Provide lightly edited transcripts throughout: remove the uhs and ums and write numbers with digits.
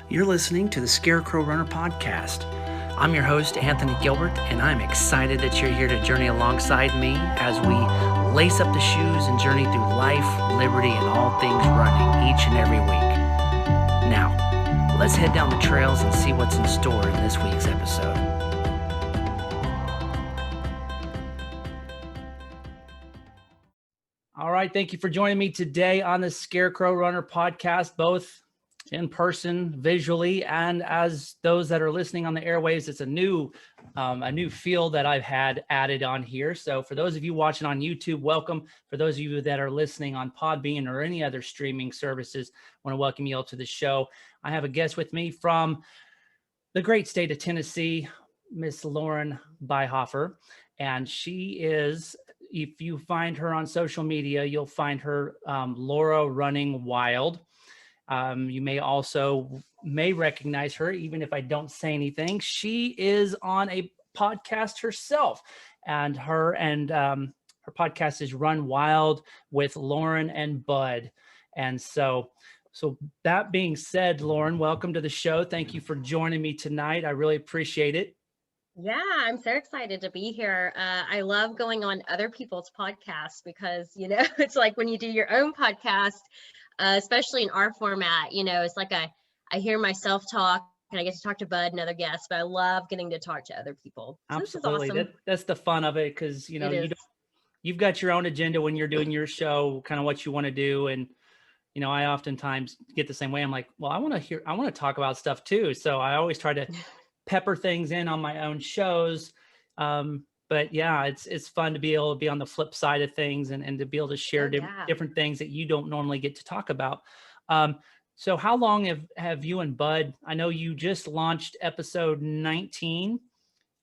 You're listening to the Scarecrow Runner podcast. I'm your host, Anthony Gilbert, and I'm excited that you're here to journey alongside me as we lace up the shoes and journey through life, liberty, and all things running each and every week. Now, let's head down the trails and see what's in store in this week's episode. All right, thank you for joining me today on the Scarecrow Runner podcast, both in person, visually, and as those that are listening on the airwaves. It's a new feel that I've had added on here. So for those of you watching on YouTube, welcome. For those of you that are listening on Podbean or any other streaming services, I want to welcome you all to the show. I have a guest with me from the great state of Tennessee, Miss Lauren Beihoffer, and she is, if you find her on social media, you'll find her Laura Running Wild. You may recognize her, even if I don't say anything. She is on a podcast herself, and her podcast is Run Wild with Lauren and Bud. And so that being said, Lauren, welcome to the show. Thank you for joining me tonight. I really appreciate it. Yeah, I'm so excited to be here. I love going on other people's podcasts because, it's like when you do your own podcast, especially in our format, it's like I hear myself talk and I get to talk to Bud and other guests, but I love getting to talk to other people. So absolutely. This is awesome. That's the fun of it, because, you've got your own agenda when you're doing your show, kind of what you want to do. And, I oftentimes get the same way. I'm like, well, I want to talk about stuff too. So I always try to pepper things in on my own shows. But yeah, it's fun to be able to be on the flip side of things and to be able to share different things that you don't normally get to talk about. So how long have you and Bud, I know you just launched episode 19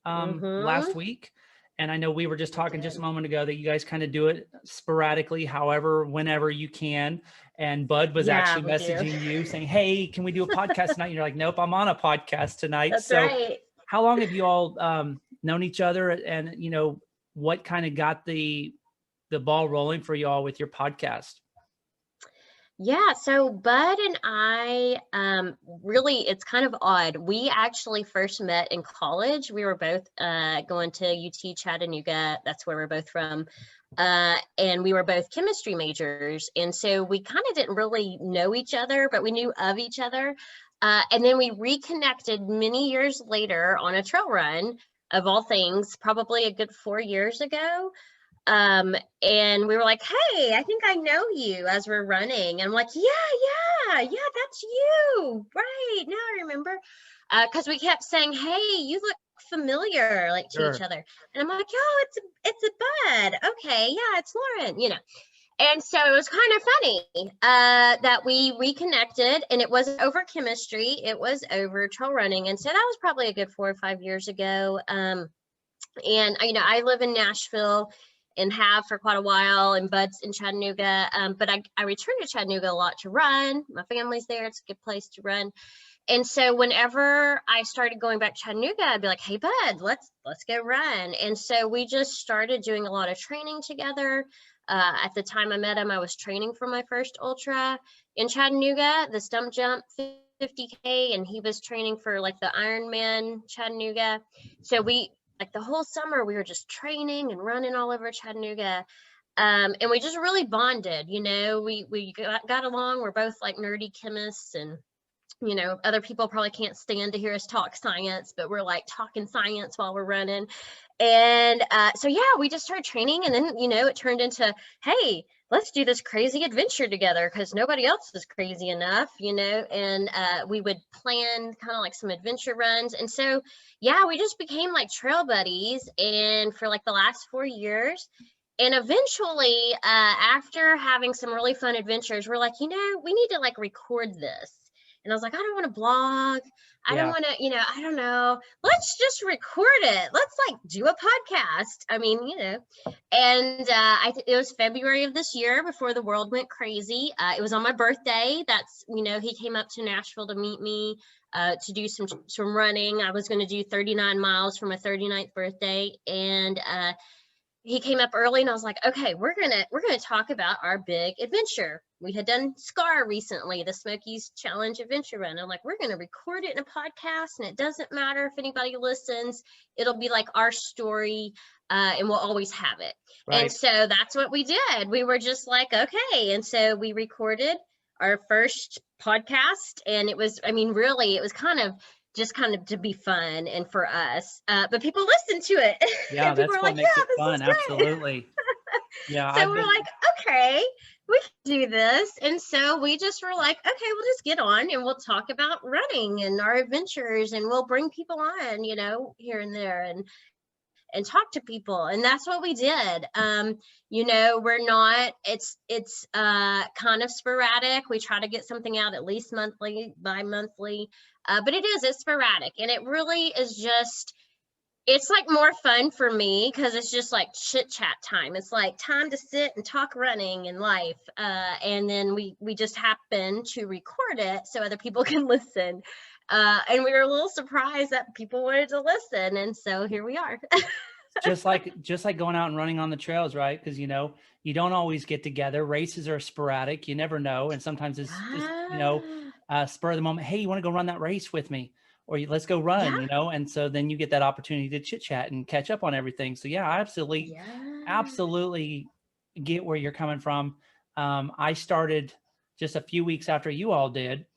last week. And I know we were just talking just a moment ago that you guys kind of do it sporadically, whenever you can. And Bud was actually messaging you saying, hey, can we do a podcast tonight? And you're like, nope, I'm on a podcast tonight. That's right. How long have you all known each other, and what kind of got the ball rolling for you all with your podcast? Yeah, so Bud and I, really, it's kind of odd. We actually first met in college. We were both going to UT Chattanooga. That's where we're both from. And we were both chemistry majors. And so we kind of didn't really know each other, but we knew of each other. And then we reconnected many years later on a trail run, of all things, probably a good 4 years ago. And we were like, hey, I think I know you, as we're running. And I'm like, yeah, that's you. Right. Now I remember. Because we kept saying, hey, you look familiar, like to each other. And I'm like, oh, it's a Bud. Okay, yeah, it's Lauren, And so it was kind of funny that we reconnected, and it wasn't over chemistry, it was over trail running. And so that was probably a good 4 or 5 years ago. And I live in Nashville and have for quite a while, and Bud's in Chattanooga. But I return to Chattanooga a lot to run. My family's there. It's a good place to run. And so whenever I started going back to Chattanooga, I'd be like, hey, Bud, let's go run. And so we just started doing a lot of training together. At the time I met him, I was training for my first ultra in Chattanooga, the stump jump 50K, and he was training for like the Ironman Chattanooga. So like the whole summer, we were just training and running all over Chattanooga. And we just really bonded, we got along. We're both like nerdy chemists, and other people probably can't stand to hear us talk science, but we're like talking science while we're running. And so, yeah, we just started training, and then, it turned into, hey, let's do this crazy adventure together because nobody else is crazy enough, and we would plan kind of like some adventure runs. And so, yeah, we just became like trail buddies, and for like the last 4 years. And eventually, after having some really fun adventures, we're like, we need to like record this. And I was like, I don't want to blog. I don't want to, I don't know. Let's just record it. Let's like do a podcast. I mean, and it was February of this year before the world went crazy. It was on my birthday. That's, he came up to Nashville to meet me to do some running. I was going to do 39 miles for my 39th birthday. And he came up early, and I was like, okay, we're gonna talk about our big adventure, we had done SCAR recently, the Smokies Challenge Adventure Run. I'm like, we're going to record it in a podcast, and it doesn't matter if anybody listens. It'll be like our story, and we'll always have it. Right. And so that's what we did. We were just like, okay. And so we recorded our first podcast, and it was, I mean, really, it was kind of to be fun and for us. But people listened to it. Yeah, and people that's were what like, makes yeah, it this fun. is great. Absolutely. Yeah. So we're like, okay, we can do this. And so we just were like, okay, we'll just get on and we'll talk about running and our adventures, and we'll bring people on, you know, here and there, and talk to people. And that's what we did. You know, we're not, it's kind of sporadic. We try to get something out at least monthly, bi-monthly, but it's sporadic, and it really is just, it's like more fun for me because it's just like chit chat time. It's like time to sit and talk running and life. And then we just happen to record it so other people can listen. And we were a little surprised that people wanted to listen. And so here we are. just like going out and running on the trails, right? Because, you know, you don't always get together. Races are sporadic. You never know. And sometimes it's just, you know, spur of the moment. Hey, you want to go run that race with me? Or let's go run, Yeah. you know? And so then you get that opportunity to chit chat and catch up on everything. So yeah, I absolutely get where you're coming from. I started just a few weeks after you all did.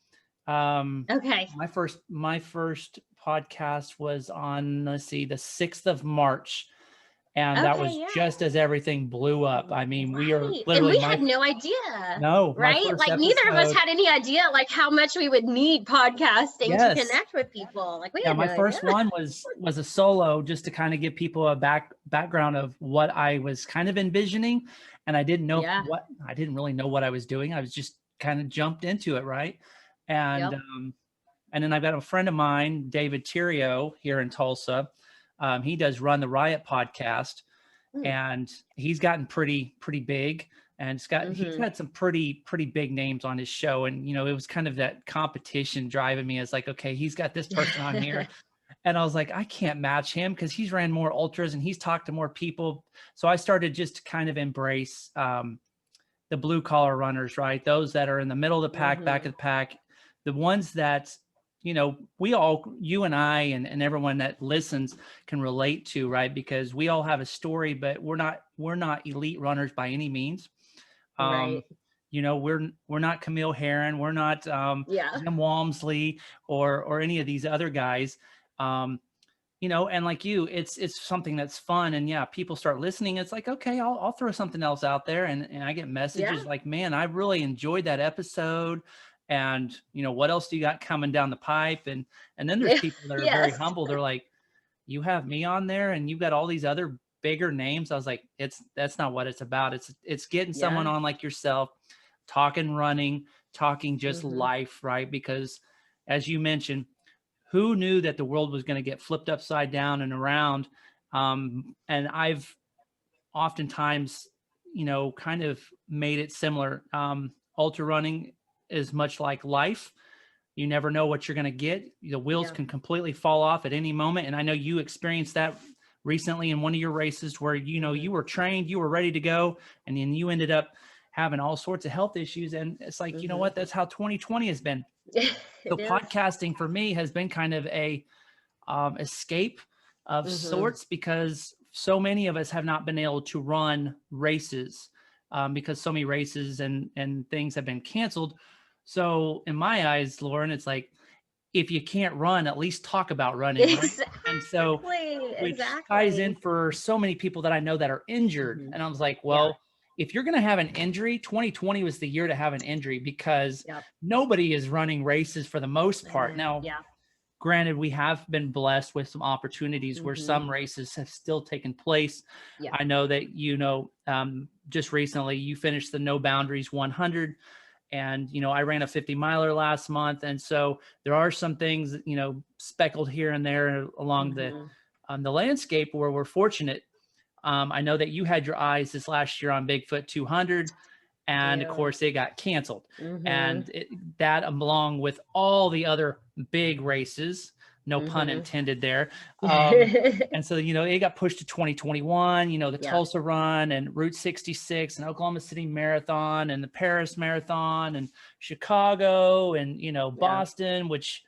Okay. My first podcast was on, let's see, the 6th of March. And that was just as everything blew up. I mean, we are literally, and we had no idea. No, right? Like neither of us had any idea like how much we would need podcasting to connect with people. Like we had my first one was a solo, just to kind of give people a background of what I was kind of envisioning. And I didn't know I didn't really know what I was doing. I was just kind of jumped into it. Right. And, and then I've got a friend of mine, David Tirio, here in Tulsa. He does Run the Riot podcast, and he's gotten pretty big, and he's got some pretty big names on his show. And, you know, it was kind of that competition driving me as like, okay, he's got this person on here. And I was like, I can't match him because he's ran more ultras and he's talked to more people. So I started just to kind of embrace the blue collar runners, right? Those that are in the middle of the pack, back of the pack, the ones that, you know, you and I and everyone that listens can relate to, right? Because we all have a story, but we're not elite runners by any means. Right. You know, we're not Camille Herron, we're not Jim Walmsley or any of these other guys. You know, and like you, it's something that's fun. And yeah, people start listening. It's like, okay, I'll throw something else out there. And I get messages like, man, I really enjoyed that episode. And, you know, what else do you got coming down the pipe? And then there's people that are very humble. They're like, you have me on there and you've got all these other bigger names. I was like, that's not what it's about. It's getting someone on like yourself, talking running, talking just life, right? Because as you mentioned, who knew that the world was going to get flipped upside down and around? And I've oftentimes, you know, kind of made it similar. Ultra running is much like life. You never know what you're going to get. The wheels can completely fall off at any moment. And I know you experienced that recently in one of your races where, you know, you were trained, you were ready to go, and then you ended up having all sorts of health issues. And it's like, you know what, that's how 2020 has been. So podcasting for me has been kind of a escape of sorts, because so many of us have not been able to run races because so many races and things have been canceled. So in my eyes, Lauren, it's like, if you can't run, at least talk about running. Right? And so which ties in for so many people that I know that are injured. And I was like, well, if you're going to have an injury, 2020 was the year to have an injury, because nobody is running races for the most part. Now, granted, we have been blessed with some opportunities where some races have still taken place. I know that, you know, just recently you finished the No Boundaries 100. And, you know, I ran a 50 miler last month. And so there are some things, you know, speckled here and there along the landscape where we're fortunate. I know that you had your eyes this last year on Bigfoot 200, and of course it got canceled. And that, along with all the other big races, no pun Mhm. intended there. And so, it got pushed to 2021, the Yeah. Tulsa Run and Route 66 and Oklahoma City Marathon and the Paris Marathon and Chicago and, Yeah. Boston, which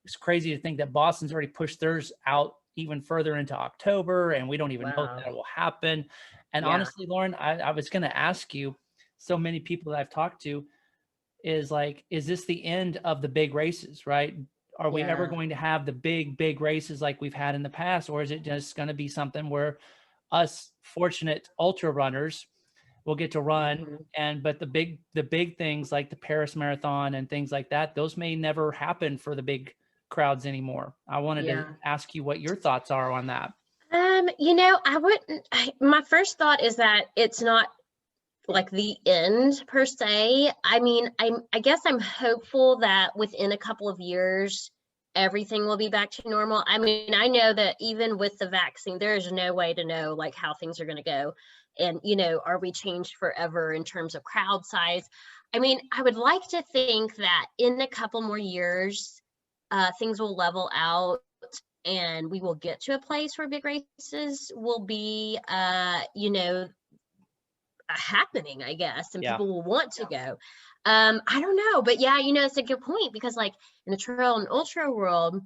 is crazy to think that Boston's already pushed theirs out even further into October, and we don't even know if Wow. that will happen. And Yeah. honestly, Lauren, I was going to ask you, so many people that I've talked to is like, is this the end of the big races, right? Are we ever Yeah. going to have the big races like we've had in the past? Or is it just going to be something where us fortunate ultra runners will get to run, Mhm. but the big things like the Paris Marathon and things like that, those may never happen for the big crowds anymore. I wanted to Yeah. ask you what your thoughts are on that. I wouldn't. My first thought is that it's not like the end per se. I mean, I guess I'm hopeful that within a couple of years everything will be back to normal. I mean, I know that even with the vaccine, there is no way to know like how things are going to go. And, are we changed forever in terms of crowd size? I mean, I would like to think that in a couple more years, things will level out and we will get to a place where big races will be, happening, I guess, and Yeah. people will want to go. I don't know, but yeah, it's a good point because like in the trail and ultra world,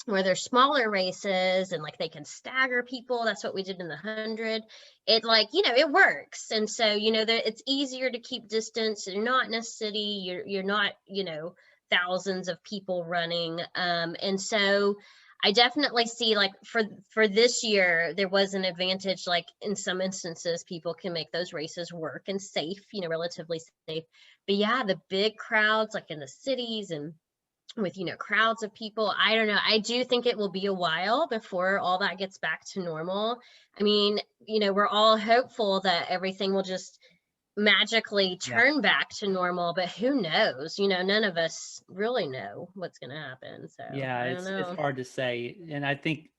where there's smaller races and like they can stagger people, that's what we did in the 100. It like it works, and so that it's easier to keep distance. You're not in a city. You're not thousands of people running, and so I definitely see like for this year there was an advantage. Like in some instances, people can make those races work and safe, relatively safe. But yeah, the big crowds like in the cities and with crowds of people, I don't know, I do think it will be a while before all that gets back to normal. I mean, we're all hopeful that everything will just magically Yeah. turn back to normal, but who knows? None of us really know what's going to happen, so Yeah. I don't It's know. hard to say. And I think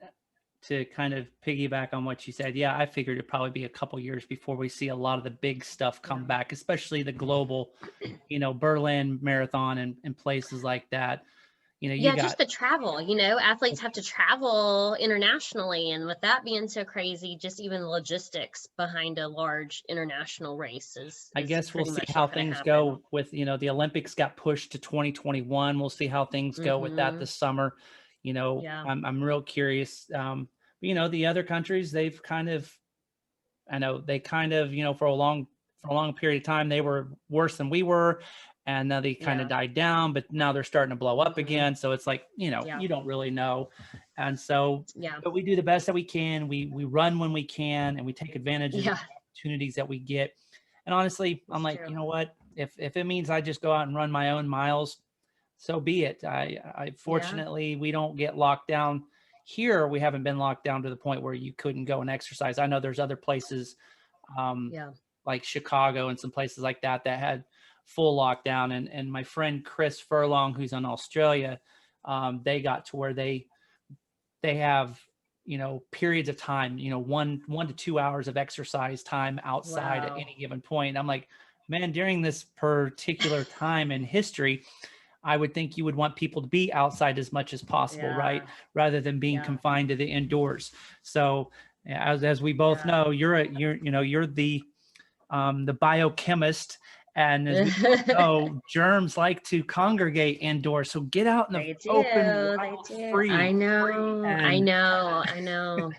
to kind of piggyback on what you said, yeah, I figured it'd probably be a couple years before we see a lot of the big stuff come Yeah. back, especially the global, Berlin Marathon and places like that. You Yeah, got, just the travel, athletes have to travel internationally. And with that being so crazy, just even logistics behind a large international race I is guess we'll pretty see much how not going to things happen. go with, the Olympics got pushed to 2021. We'll see how things go with that Hmm. this summer. Yeah. I'm real curious. The other countries, they've kind of, I know they kind of, for a long period of time, they were worse than we were. And now they kind of Yeah. died down, but now they're starting to blow up Hmm. again. So it's like, Yeah. you don't really know. And so, Yeah. but we do the best that we can. We run when we can, and we take advantage of the Yeah. opportunities that we get. And honestly, I'm It's like, true. you know what? If it means I just go out and run my own miles, so be it. I Yeah. fortunately, we don't get locked down here. We haven't been locked down to the point where you couldn't go and exercise. I know there's other places, um, Yeah. like Chicago and some places like that had full lockdown. And my friend Chris Furlong, who's in Australia, they got to where they have, periods of time, 1 to 2 hours of exercise time outside at Wow. any given point. I'm like, man, during this particular time in history, I would think you would want people to be outside as much as possible, right? Yeah. Rather than being Yeah. confined to the indoors. So as we both Yeah. know, you're the biochemist. And as we both know, germs like to congregate indoors. So get out in the They open, do. They wild, do. I free. know. I And know. I know.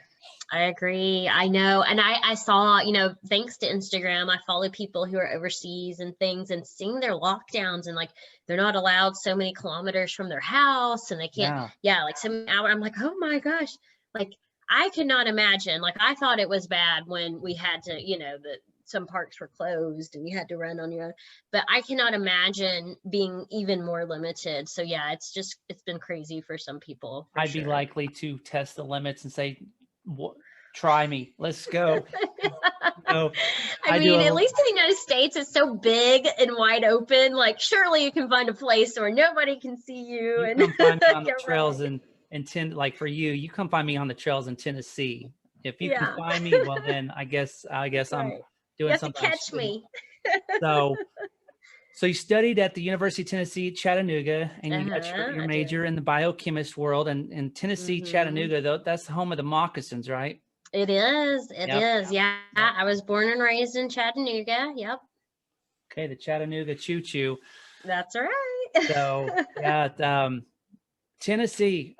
I agree. I know. And I saw, thanks to Instagram, I follow people who are overseas and things and seeing their lockdowns and like they're not allowed so many kilometers from their house and they can't, yeah, yeah, like some hour. I'm like, oh my gosh. Like I could not imagine. Like I thought it was bad when we had to, that some parks were closed and you had to run on your own. But I cannot imagine being even more limited. So yeah, it's been crazy for some people for I'd be sure. likely to test the limits and say, try me, let's go. So I I do mean, at a, least in the United States, it's so big and wide open. Like, surely you can find a place where nobody can see you you and come find me on the you're trails running. and like for you, you come find me on the trails in Tennessee. If you can Yeah, find me, well then I guess I'm right. You doing have to something I catch shouldn't. me. So So you studied at the University of Tennessee, Chattanooga, and you got your I did. major in the biochemist world. And in Tennessee, Hmm. Chattanooga, though, that's the home of the moccasins, right? It is. It Yep. is. Yeah. Yep. I was born and raised in Chattanooga. Yep. Okay, the Chattanooga Choo Choo. That's right. So yeah, Tennessee,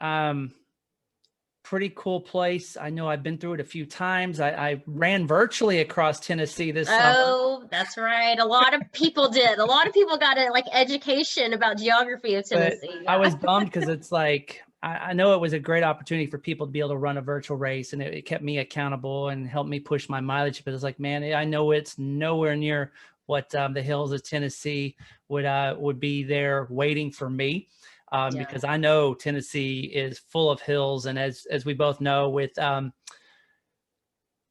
pretty cool place. I know I've been through it a few times. I ran virtually across Tennessee this summer. Oh, that's right. A lot of people did. A lot of people got a like education about geography of But Tennessee. I Yeah. was bummed because it's like I know it was a great opportunity for people to be able to run a virtual race, and it kept me accountable and helped me push my mileage. But it's like, man, I know it's nowhere near what the hills of Tennessee would be there waiting for me, Yeah. because I know Tennessee is full of hills, and as we both know, with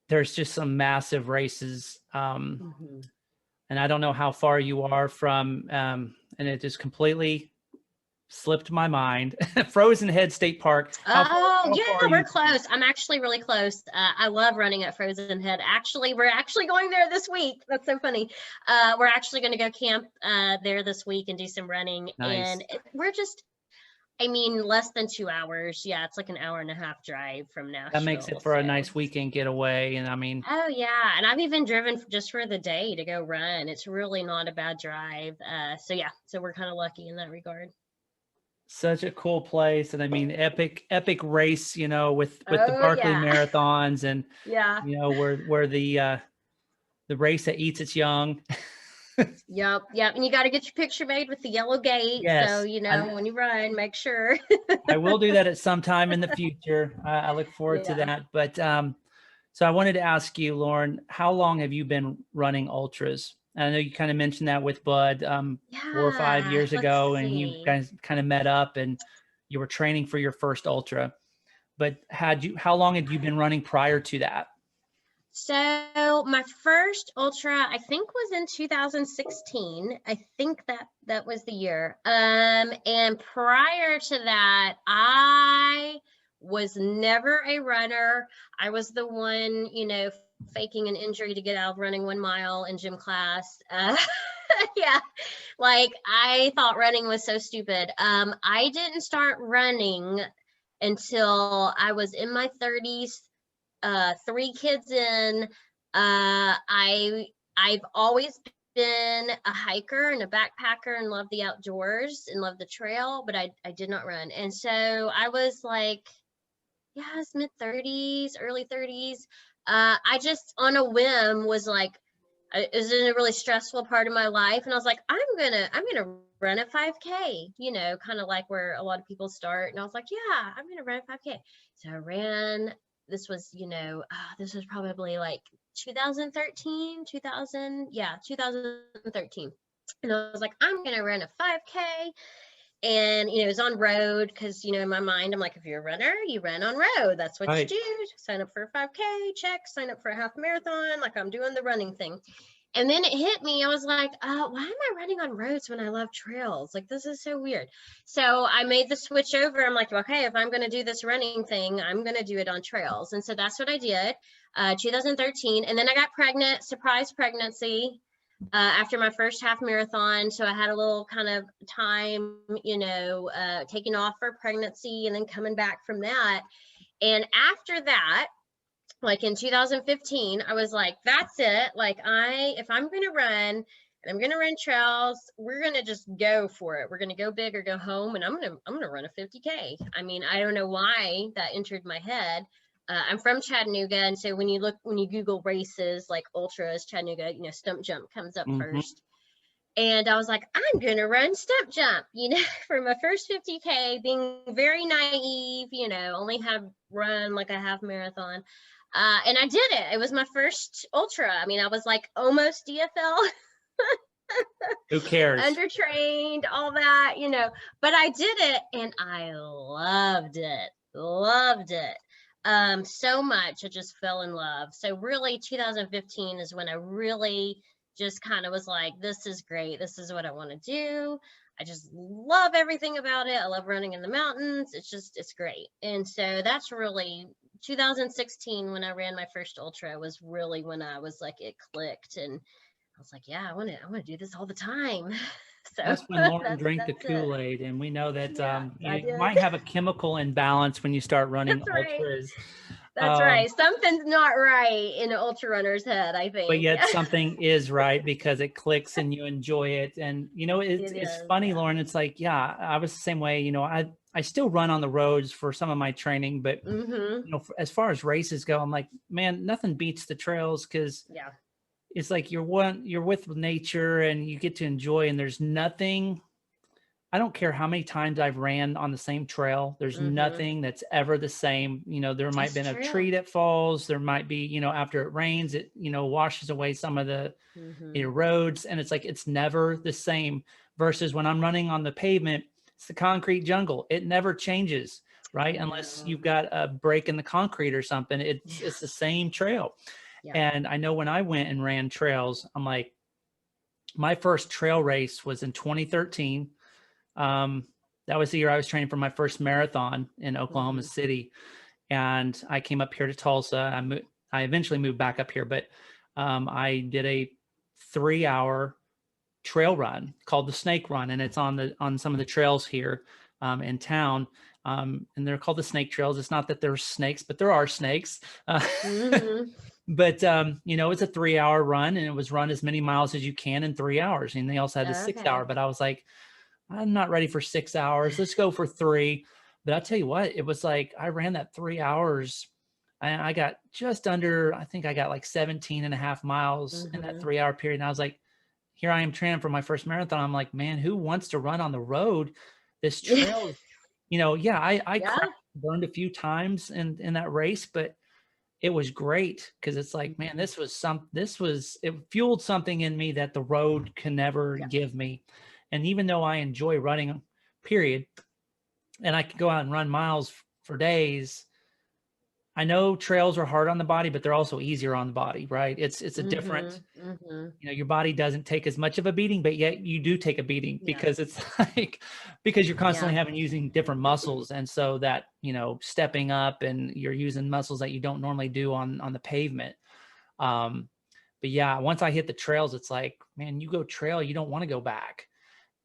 there's just some massive races. Hmm. And I don't know how far you are from, and it just completely slipped my mind. Frozen Head State Park. Oh, How yeah, far are we're you? close. I'm actually really close. I love running at Frozen Head. Actually, we're actually going there this week. That's so funny. We're actually going to go camp there this week and do some running. Nice. And we're just, I mean, less than 2 hours. Yeah, it's like an hour and a half drive from That makes it Nashville. for a So, nice weekend getaway. And I mean, oh yeah, and I've even driven just for the day to go run. It's really not a bad drive. So yeah, so we're kind of lucky in that regard. such a cool place. And I mean, epic race, with the Oh Barkley yeah, marathons, and, yeah. where the race that eats its young. Yep, yep. And you got to get your picture made with the yellow gate. So, Yes. you know, when you run, make sure. I will do that at some time in the future. I look forward to Yeah. that. But so I wanted to ask you, Lauren, how long have you been running ultras? And I know you kind of mentioned that with Bud 4 or 5 years Let's ago, and you see. guys kind of met up and you were training for your first ultra. But how long had you been running prior to that? So my first ultra, I think, was in 2016. I think that was the year. And prior to that, I was never a runner. I was the one, faking an injury to get out of running 1 mile in gym class. Yeah, like I thought running was so stupid. I didn't start running until I was in my 30s, 3 kids in. I've always been a hiker and a backpacker and love the outdoors and love the trail, but I did not run. And so I was like, yeah, it's mid 30s, early 30s. I just on a whim was like, it was in a really stressful part of my life, and I was like, I'm gonna run a 5K, kind of like where a lot of people start. And I was like, yeah, I'm gonna run a 5K. So I ran. This was, this was probably like 2013, 2013. And I was like, I'm gonna run a 5K. And it was on road because in my mind I'm like, if you're a runner, you run on road. That's what you Right. do. Sign up for a 5K, check. Sign up for a half marathon, like I'm doing the running thing. And then it hit me. I was like, why am I running on roads when I love trails? Like, this is so weird. So I made the switch over. I'm like, okay, if I'm going to do this running thing, I'm going to do it on trails. And so that's what I did, 2013. And then I got pregnant, surprise pregnancy, after my first half marathon. So I had a little kind of time, taking off for pregnancy and then coming back from that. And after that, like in 2015, I was like, that's it. Like if I'm going to run and I'm going to run trails, we're going to just go for it. We're going to go big or go home. And I'm going to run a 50K. I mean, I don't know why that entered my head. I'm from Chattanooga. And so when you Google races like ultras, Chattanooga, stump jump comes up Mm-hmm. first. And I was like, I'm going to run stump jump, for my first 50K, being very naive, only have run like a half marathon. And I did it. It was my first ultra. I mean, I was like almost DFL, Who cares? undertrained, all that, but I did it and I loved it. Loved it. So much. I just fell in love. So really 2015 is when I really just kind of was like, this is great. This is what I want to do. I just love everything about it. I love running in the mountains. It's great. And so that's really 2016 when I ran my first ultra was really when I was like, it clicked. And I was like, yeah, I want to do this all the time. So That's when Lauren drank the that's it. Kool-Aid, and we know that Yeah, I you did. might have a chemical imbalance when you start running That's right. ultras. That's Um, right. Something's not right in an ultra runner's head, I but think. yet Yeah. something is right because it clicks and you enjoy it. And It it's is. funny, Yeah. Lauren. It's like, yeah, I was the same way. I still run on the roads for some of my training, but Mm-hmm. as far as races go, I'm like, man, nothing beats the trails because Yeah. it's like you're with nature and you get to enjoy. And there's nothing. I don't care how many times I've ran on the same trail. There's Mm-hmm. nothing that's ever the same. There might have It's been a true. tree that falls. There might be, after it rains, it, washes away some of the Mm-hmm. erodes. And it's like, it's never the same versus when I'm running on the pavement, it's the concrete jungle. It never changes, right? I Unless know. you've got a break in the concrete or something, Yeah. it's the same trail. Yeah. And I know when I went and ran trails, I'm like, my first trail race was in 2013. That was the year I was training for my first marathon in Oklahoma Mm-hmm. City, and I came up here to Tulsa. I eventually moved back up here, but I did a 3-hour trail run called the Snake Run, and it's on some of the trails here in town. And they're called the snake trails. It's not that there's snakes, but there are snakes. Mm-hmm. But it's a 3-hour run, and it was run as many miles as you can in 3 hours. And they also had the 6 hour, Okay. but I was like, I'm not ready for 6 hours. Let's go for 3. But I'll tell you what, it was like I ran that 3 hours and I got just under, I think I got like 17 and a half miles in that Mm-hmm. 3-hour period. And I was like, here I am training for my first marathon. I'm like, man, who wants to run on the road? This trail, yeah, I Yeah. burned a few times in that race, but it was great because it's like, man, Mm-hmm. it fueled something in me that the road can never Yeah. give me. And even though I enjoy running, period, and I can go out and run miles for days, I know trails are hard on the body, but they're also easier on the body, right? It's a different, Mm-hmm. Mm-hmm. your body doesn't take as much of a beating, but yet you do take a beating Yeah. because it's like, because you're Yeah. constantly using different muscles. And so that, stepping up and you're using muscles that you don't normally do on the pavement. But yeah, once I hit the trails, it's like, man, you go trail, you don't want to go back.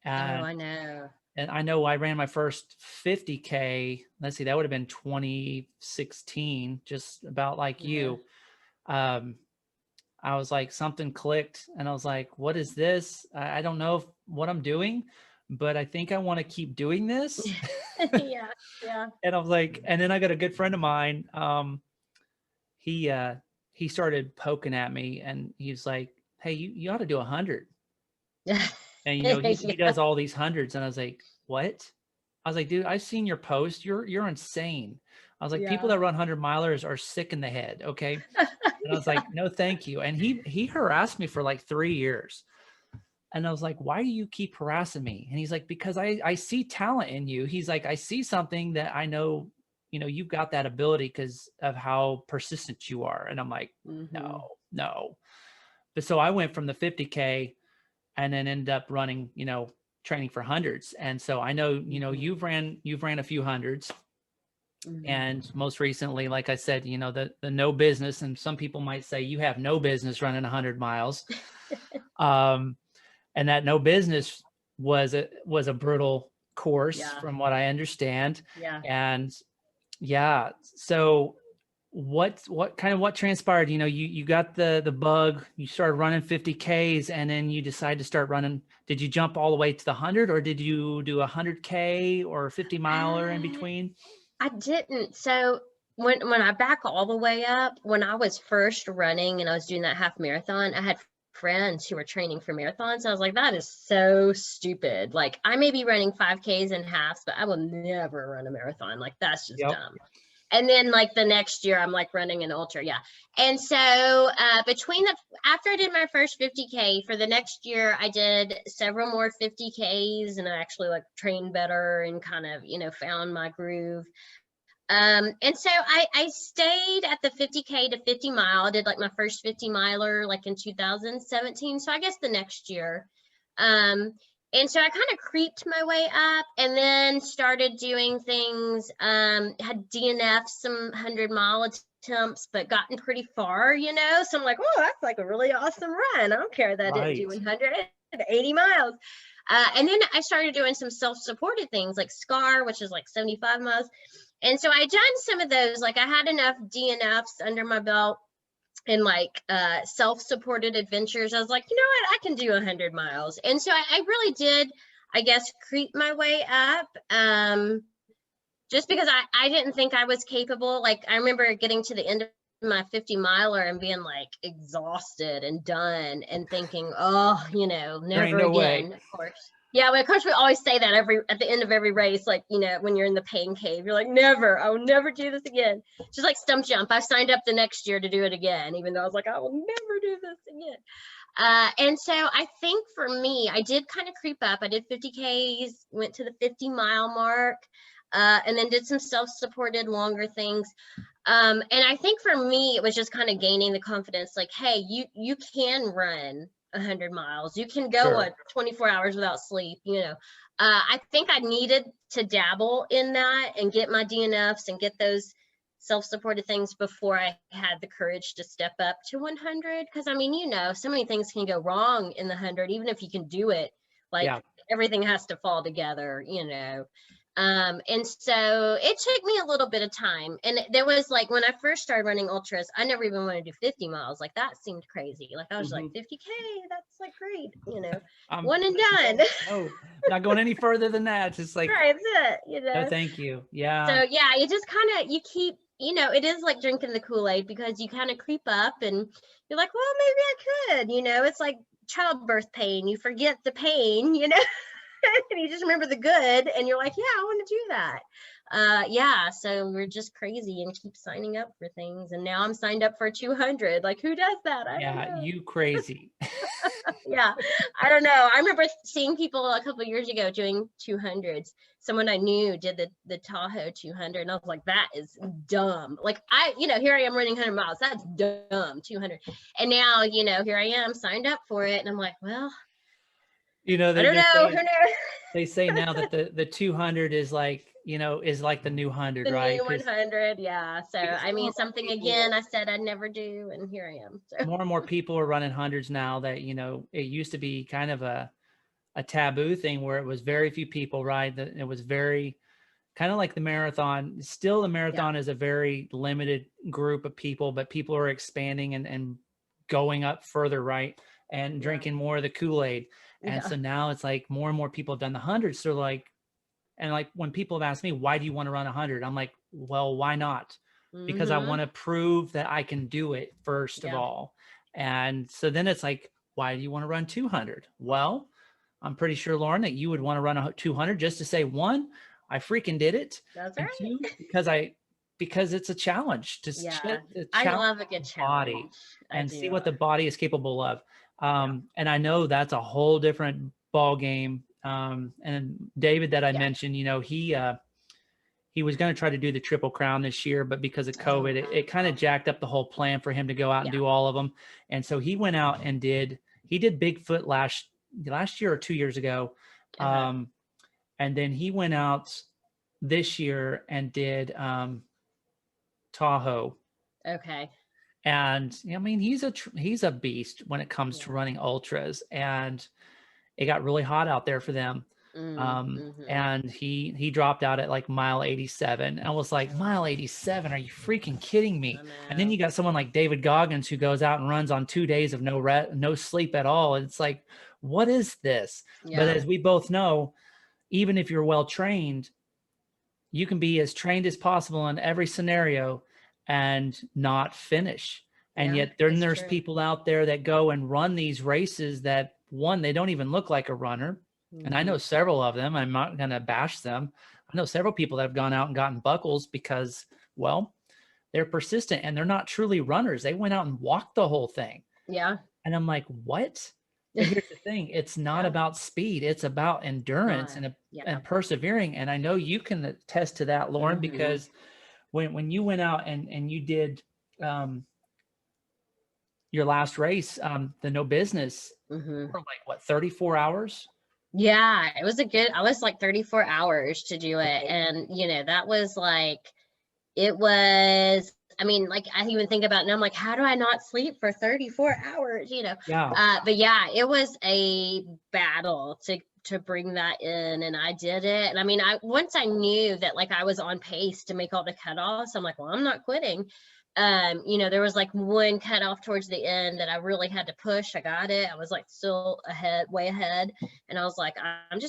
Oh, And I know. and I know I ran my first 50K. Let's see, that would have been 2016, just about like Uh-huh. you. Um, I was like, something clicked, and I was like, what is this? I don't know what I'm doing, but I think I want to keep doing this. Yeah. Yeah. And I was like, and then I got a good friend of mine. He he started poking at me, and he's like, hey, you ought to do 100. And he Yeah. does all these hundreds, and I was like, what? I was like, dude, I've seen your post. You're insane. I was like, people Yeah. that run 100 milers are sick in the head. Okay. And I was Yeah. like, no, thank you. And he harassed me for like 3 years. And I was like, why do you keep harassing me? And he's like, because I see talent in you. He's like, I see something that I know, you've got that ability because of how persistent you are. And I'm like, Mm-hmm. no. But so I went from the 50K and then ended up running, training for hundreds. And so I know, Mm-hmm. you've ran a few hundreds. Mm-hmm. And most recently, like I said, the no business, and some people might say you have no business running 100 miles. Um, and that no business was a brutal course Yeah. from what I understand. Yeah. And yeah, so what transpired? You got the bug, you started running 50Ks, and then you decide to start running. Did you jump all the way to the 100, or did you do 100K or 50 miler in Uh, between? I didn't. So when I back all the way up, when I was first running and I was doing that half marathon, I had friends who were training for marathons. I was like, that is so stupid. Like I may be running 5Ks and halves, but I will never run a marathon. Like that's just Yep. dumb. And then like the next year I'm like running an ultra. Yeah. And so after I did my first 50K, for the next year I did several more 50Ks, and I actually like trained better and kind of found my groove. And so I stayed at the 50K to 50 mile. I did like my first 50 miler like in 2017. So I guess the next year. Um, And so I kind of creeped my way up and then started doing things, had DNF some 100-mile attempts, but gotten pretty far, So I'm like, oh, that's like a really awesome run. I don't care that I didn't do 180 miles. And then I started doing some self-supported things like SCAR, which is like 75 miles. And so I done some of those, like I had enough DNFs under my belt and like self-supported adventures. I was like, you know what, I can do 100 miles. And so I really did, I guess, creep my way up, just because I didn't think I was capable. Like I remember getting to the end of my 50-miler and being like exhausted and done and thinking, oh, never again. Of course. Yeah, well, of course we always say that at the end of every race, like, when you're in the pain cave, you're like, I will never do this again. Just like stump jump. I signed up the next year to do it again, even though I was like, I will never do this again. And so I think for me, I did kind of creep up. I did 50Ks, went to the 50-mile mark, and then did some self-supported longer things. And I think for me, it was just kind of gaining the confidence, like, hey, you can run 100 miles. You can go 24 hours without sleep, I think I needed to dabble in that and get my DNFs and get those self-supported things before I had the courage to step up to 100. Because I mean, so many things can go wrong in the 100, even if you can do it, like everything has to fall together, and so it took me a little bit of time. And there was like, when I first started running ultras, I never even wanted to do 50 miles. Like that seemed crazy. Like I was like 50K, that's like great, one and done. No, not going any further than that. It's just like, right, that's it, No, thank you. Yeah. So yeah, you just kind of, you keep, it is like drinking the Kool-Aid, because you kind of creep up and you're like, well, maybe I could, it's like childbirth pain. You forget the pain, and you just remember the good, and you're like, yeah, I want to do that. Yeah, so we're just crazy and keep signing up for things. And now I'm signed up for 200. Like, who does that? I don't know. You crazy. Yeah, I don't know. I remember seeing people a couple of years ago doing 200s. Someone I knew did the Tahoe 200, and I was like, that is dumb. Like here I am running 100 miles. That's dumb, 200. And now, here I am signed up for it, and I'm like, well, I don't know. Who knows? They say now that the 200 is like, is like the new 100, right? The new 100, yeah. So, I mean, something, again, I said I'd never do, and here I am. So. More and more people are running hundreds now that, it used to be kind of a taboo thing where it was very few people, right? That it was very kind of like the marathon. Still, the marathon is a very limited group of people, but people are expanding and going up further, right? And drinking more of the Kool-Aid. And so now it's like more and more people have done the hundreds. So like, and like when people have asked me, why do you want to run 100? I'm like, well, why not? Because I want to prove that I can do it first of all. And so then it's like, why do you want to run 200? Well, I'm pretty sure, Lauren, that you would want to run a 200 just to say, one, I freaking did it. That's right. And two, because it's a challenge to I love a good body and see what the body is capable of. And I know that's a whole different ball game. And David that I mentioned, he was going to try to do the Triple Crown this year, but because of COVID, it kind of jacked up the whole plan for him to go out and do all of them. And so he went out and did Bigfoot last year or 2 years ago. And then he went out this year and did Tahoe. Okay. And I mean, he's a beast when it comes to running ultras, and it got really hot out there for them. And he dropped out at like mile 87. I was like, mile 87? Are you freaking kidding me? And then you got someone like David Goggins who goes out and runs on 2 days of no sleep at all. And it's like, what is this? But as we both know, even if you're well trained, you can be as trained as possible in every scenario and not finish. And yet there's people out there that go and run these races that, one, they don't even look like a runner. And I know several of them. I'm not going to bash them. I know several people that have gone out and gotten buckles because, well, they're persistent and they're not truly runners. They went out and walked the whole thing. Yeah. And I'm like, what? But here's the thing. It's not about speed. It's about endurance and persevering. And I know you can attest to that, Lauren, because when you went out and you did your last race, the No Business, for like what, 34 hours? Yeah, it was I was like 34 hours to do it. Okay. And, that was like, it was, I mean, like I even think about it and I'm like, how do I not sleep for 34 hours, Yeah. But yeah, it was a battle to bring that in, and I did it. And I mean, once I knew that like I was on pace to make all the cutoffs, I'm like, well, I'm not quitting. There was like one cutoff towards the end that I really had to push. I got it. I was like still ahead, way ahead. And I was like, I'm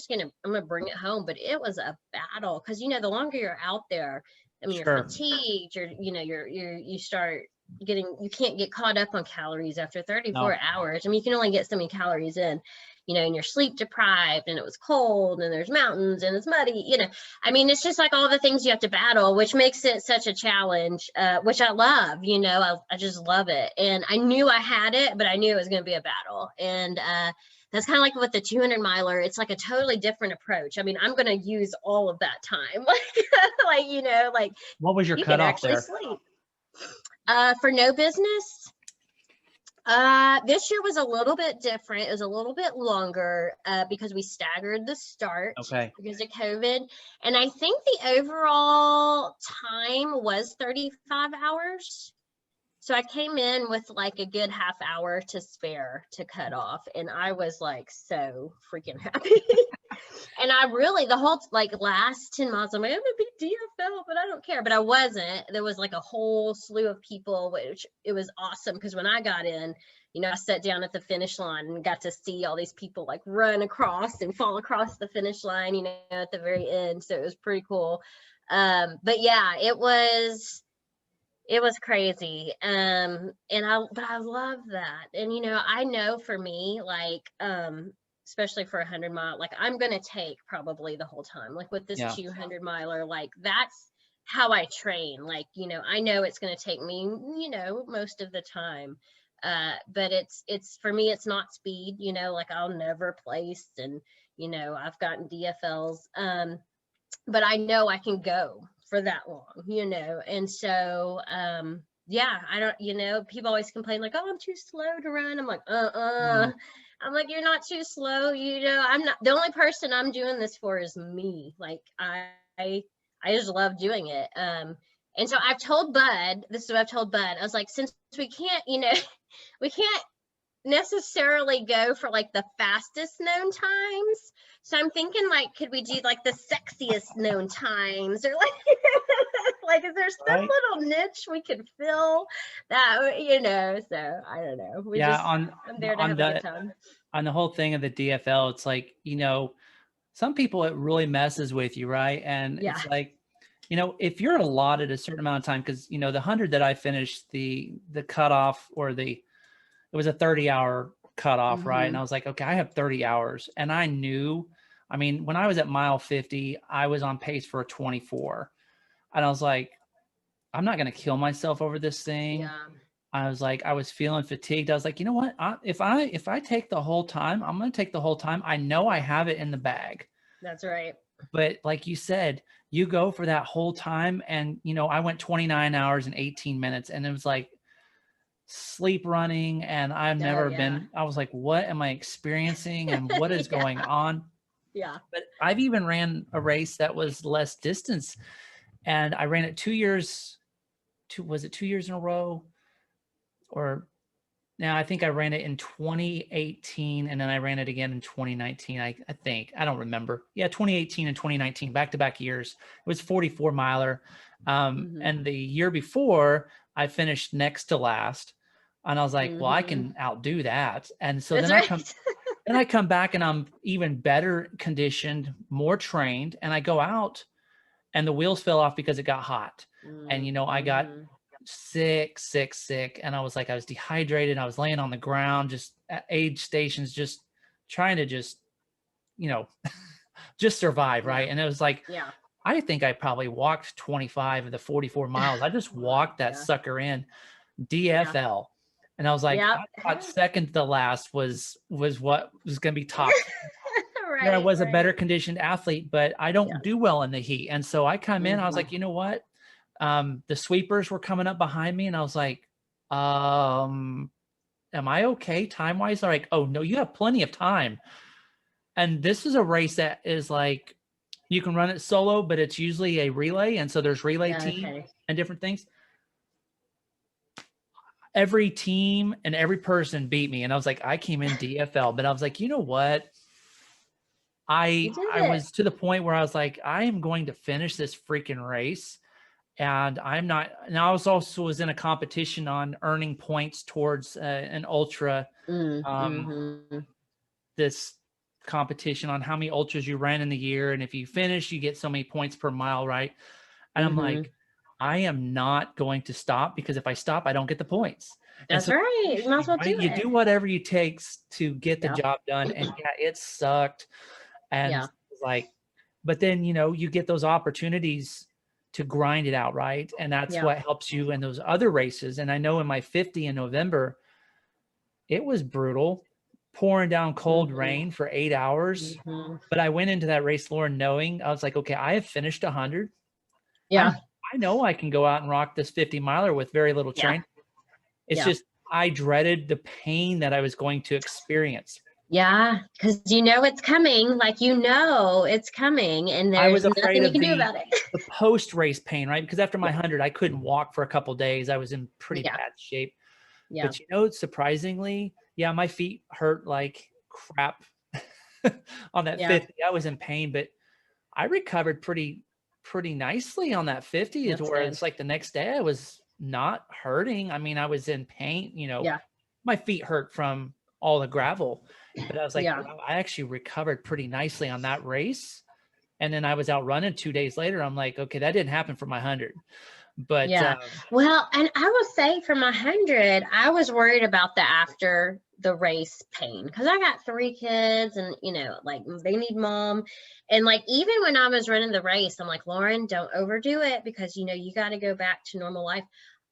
gonna bring it home. But it was a battle because the longer you're out there, I mean, you're Sure. fatigued, you start you can't get caught up on calories after 34 No. hours. I mean, you can only get so many calories in, and you're sleep deprived, and it was cold, and there's mountains, and it's muddy, I mean, it's just like all the things you have to battle, which makes it such a challenge, which I love, I just love it. And I knew I had it, but I knew it was going to be a battle. And, that's kind of like with the 200 miler. It's like a totally different approach. I mean, I'm going to use all of that time. Like, What was your you can cutoff actually there? sleep. For no business, this year was a little bit different. It was a little bit longer because we staggered the start Okay. because of COVID. And I think the overall time was 35 hours. So I came in with like a good half hour to spare to cut off. And I was like so freaking happy. And I really, the whole like last 10 miles, I'm like, I'm gonna be DFL, but I don't care. But I wasn't. There was like a whole slew of people, which it was awesome because when I got in, I sat down at the finish line and got to see all these people like run across and fall across the finish line, at the very end. So it was pretty cool. But yeah, it was crazy. But I love that. And, I know for me, like, especially for 100 mile, like I'm going to take probably the whole time, like with this Yeah. 200 miler, like that's how I train. Like, I know it's going to take me, most of the time. But it's for me, it's not speed, like I'll never place, and, I've gotten DFLs. But I know I can go for that long, and so yeah, I don't, people always complain like, oh, I'm too slow to run. I'm like, Mm. I'm like, you're not too slow, I'm not the only person I'm doing this for is me. Like I just love doing it. And so I've told Bud, this is what I've told Bud. I was like, since we can't, we can't necessarily go for like the fastest known times. So I'm thinking like, could we do like the sexiest known times, or like, like, is there some Right. little niche we could fill that, so I don't know. Yeah. I'm there to On have a good the time. on the whole thing of the DFL, it's like, some people it really messes with you, right? And Yeah. it's like, if you're allotted a certain amount of time, because the 100 that I finished, the cutoff, or it was a 30-hour cutoff, right? And I was like, okay, I have 30 hours. And I knew, I mean, when I was at mile 50, I was on pace for a 24. And I was like, I'm not going to kill myself over this thing. Yeah. I was like, I was feeling fatigued. I was like, you know what? If I take the whole time, I'm going to take the whole time. I know I have it in the bag. That's right. But like you said, you go for that whole time. And, I went 29 hours and 18 minutes, and it was like sleep running. And I've Oh never yeah. been, I was like, what am I experiencing and what is Yeah. going on? Yeah. But I've even ran a race that was less distance, and I ran it 2 years, was it 2 years in a row? Or now I think I ran it in 2018, and then I ran it again in 2019. I think, I don't remember. Yeah, 2018 and 2019, back-to-back years. It was 44 miler. And the year before, I finished next to last, and I was like, well, I can outdo that. And so That's then right. I come back and I'm even better conditioned, more trained, and I go out and the wheels fell off because it got hot. And I got sick, and I was like, I was dehydrated. I was laying on the ground, just at aid stations, just trying to just just survive, right? And it was like, Yeah. I think I probably walked 25 of the 44 miles. I just walked that Yeah. sucker in DFL. And I was like, Yep. I thought second to last was what was going to be top. Here I Right. was a better Right. conditioned athlete, but I don't do well in the heat. And so I come in, I was like, you know what? The sweepers were coming up behind me, and I was like, am I okay time wise? They're like, oh no, you have plenty of time. And this is a race that is like, you can run it solo, but it's usually a relay. And so there's relay Yeah, team okay. and different things. Every team and every person beat me. And I was like, I came in DFL, but I was like, you know what? You did I it. was to the point where I was like, I am going to finish this freaking race. And I'm not, and I was in a competition on earning points towards an ultra, Mm-hmm. this competition on how many ultras you ran in the year. And if you finish, you get so many points per mile, right? And I'm Mm-hmm. like, I am not going to stop, because if I stop, I don't get the points. And That's so right. You might as well right, do you it. do whatever you takes to get the Yeah. job done. And yeah, it sucked. And Yeah. it's like, but then, you get those opportunities to grind it out, right? And that's Yeah. what helps you in those other races. And I know in my 50 in November, it was brutal, pouring down cold Mm-hmm. rain for 8 hours. Mm-hmm. But I went into that race, Lauren, knowing I was like, okay, I have finished 100. I Yeah. I know I can go out and rock this 50 miler with very little Yeah. training. It's Yeah. just I dreaded the pain that I was going to experience. Yeah. Because it's coming. Like it's coming, and I there's was afraid nothing you of can do about it. the post race pain, right? Because after my Yeah. 100, I couldn't walk for a couple days. I was in pretty Yeah. bad shape. Yeah. But surprisingly, yeah, my feet hurt like crap on that Yeah. 50. I was in pain, but I recovered pretty nicely on that 50, to That's where good. it's like the next day I was not hurting. I mean, I was in pain, Yeah. my feet hurt from all the gravel, but I was like, Yeah. wow, I actually recovered pretty nicely on that race. And then I was out running 2 days later. I'm like, okay, that didn't happen for my 100. But Yeah. Well, and I will say for my 100, I was worried about the after the race pain, because I got 3 kids, and like they need mom. And like even when I was running the race, I'm like, Lauren, don't overdo it, because you got to go back to normal life.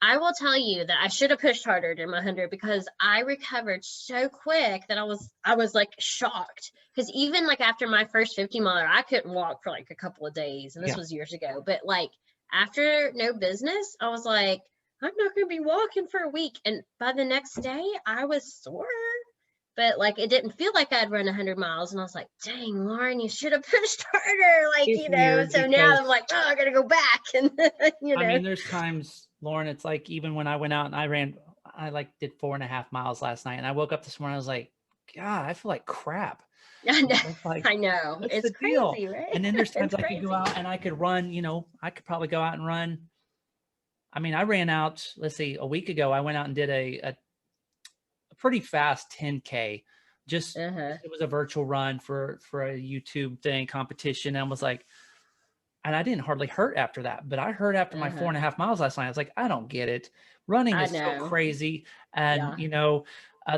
I will tell you that I should have pushed harder in my 100, because I recovered so quick that I was like shocked, because even like after my first 50 miler, I couldn't walk for like a couple of days, and this yeah, was years ago. But like after no business, I was like, I'm not going to be walking for a week. And by the next day, I was sore, but like it didn't feel like I'd run 100 miles. And I was like, dang, Lauren, you should have pushed harder. Like, it's weird so now because I'm like, oh, I got to go back. And, I mean, there's times, Lauren, it's like even when I went out and I like did 4.5 miles last night, and I woke up this morning, I was like, God, I feel like crap. I know. It's like, I know. what's It's the deal? crazy, right? And then there's times It's I could go crazy. out and I could run, I could probably go out and run. I mean, I ran out, let's see, a week ago, I went out and did a pretty fast 10K. Just Uh-huh. it was a virtual run for a YouTube thing competition. And was like, and I didn't hardly hurt after that, but I hurt after my Uh-huh. 4.5 miles last night. I was like, I don't get it. Running I is so know. crazy. And, Yeah.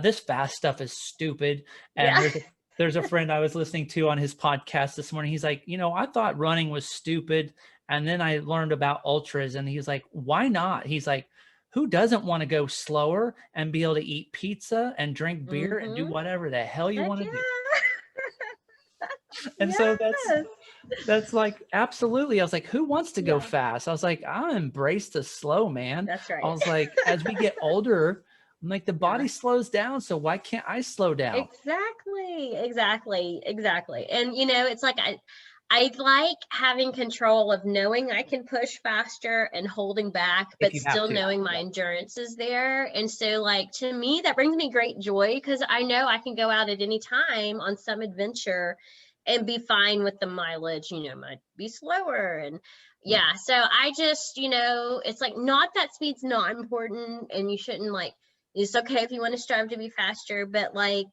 this fast stuff is stupid. And Yeah. there's a friend I was listening to on his podcast this morning. He's like, I thought running was stupid. And then I learned about ultras, and he's like, why not? He's like, who doesn't want to go slower and be able to eat pizza and drink beer and do Mm-hmm. whatever the hell you Heck want to do? yeah. And so Yes. that's like, absolutely. I was like, who wants to go Yeah. fast? I was like, I embrace the slow, man. That's I right. was like, as we get older, I'm like, the body Yeah. slows down. So why can't I slow down? Exactly. And it's like I like having control of knowing I can push faster and holding back, If but you have still to. knowing my Yeah. endurance is there. And so like to me, that brings me great joy, because I know I can go out at any time on some adventure and be fine with the mileage, might be slower. And yeah, so I just, it's like, not that speed's not important, and you shouldn't like, it's okay if you want to strive to be faster, but like,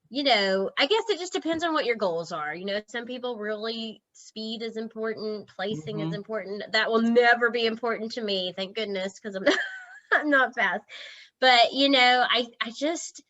I guess it just depends on what your goals are. Some people really, speed is important, placing is Mhm. important. That will never be important to me, thank goodness, because I'm not, I'm not fast. But I just,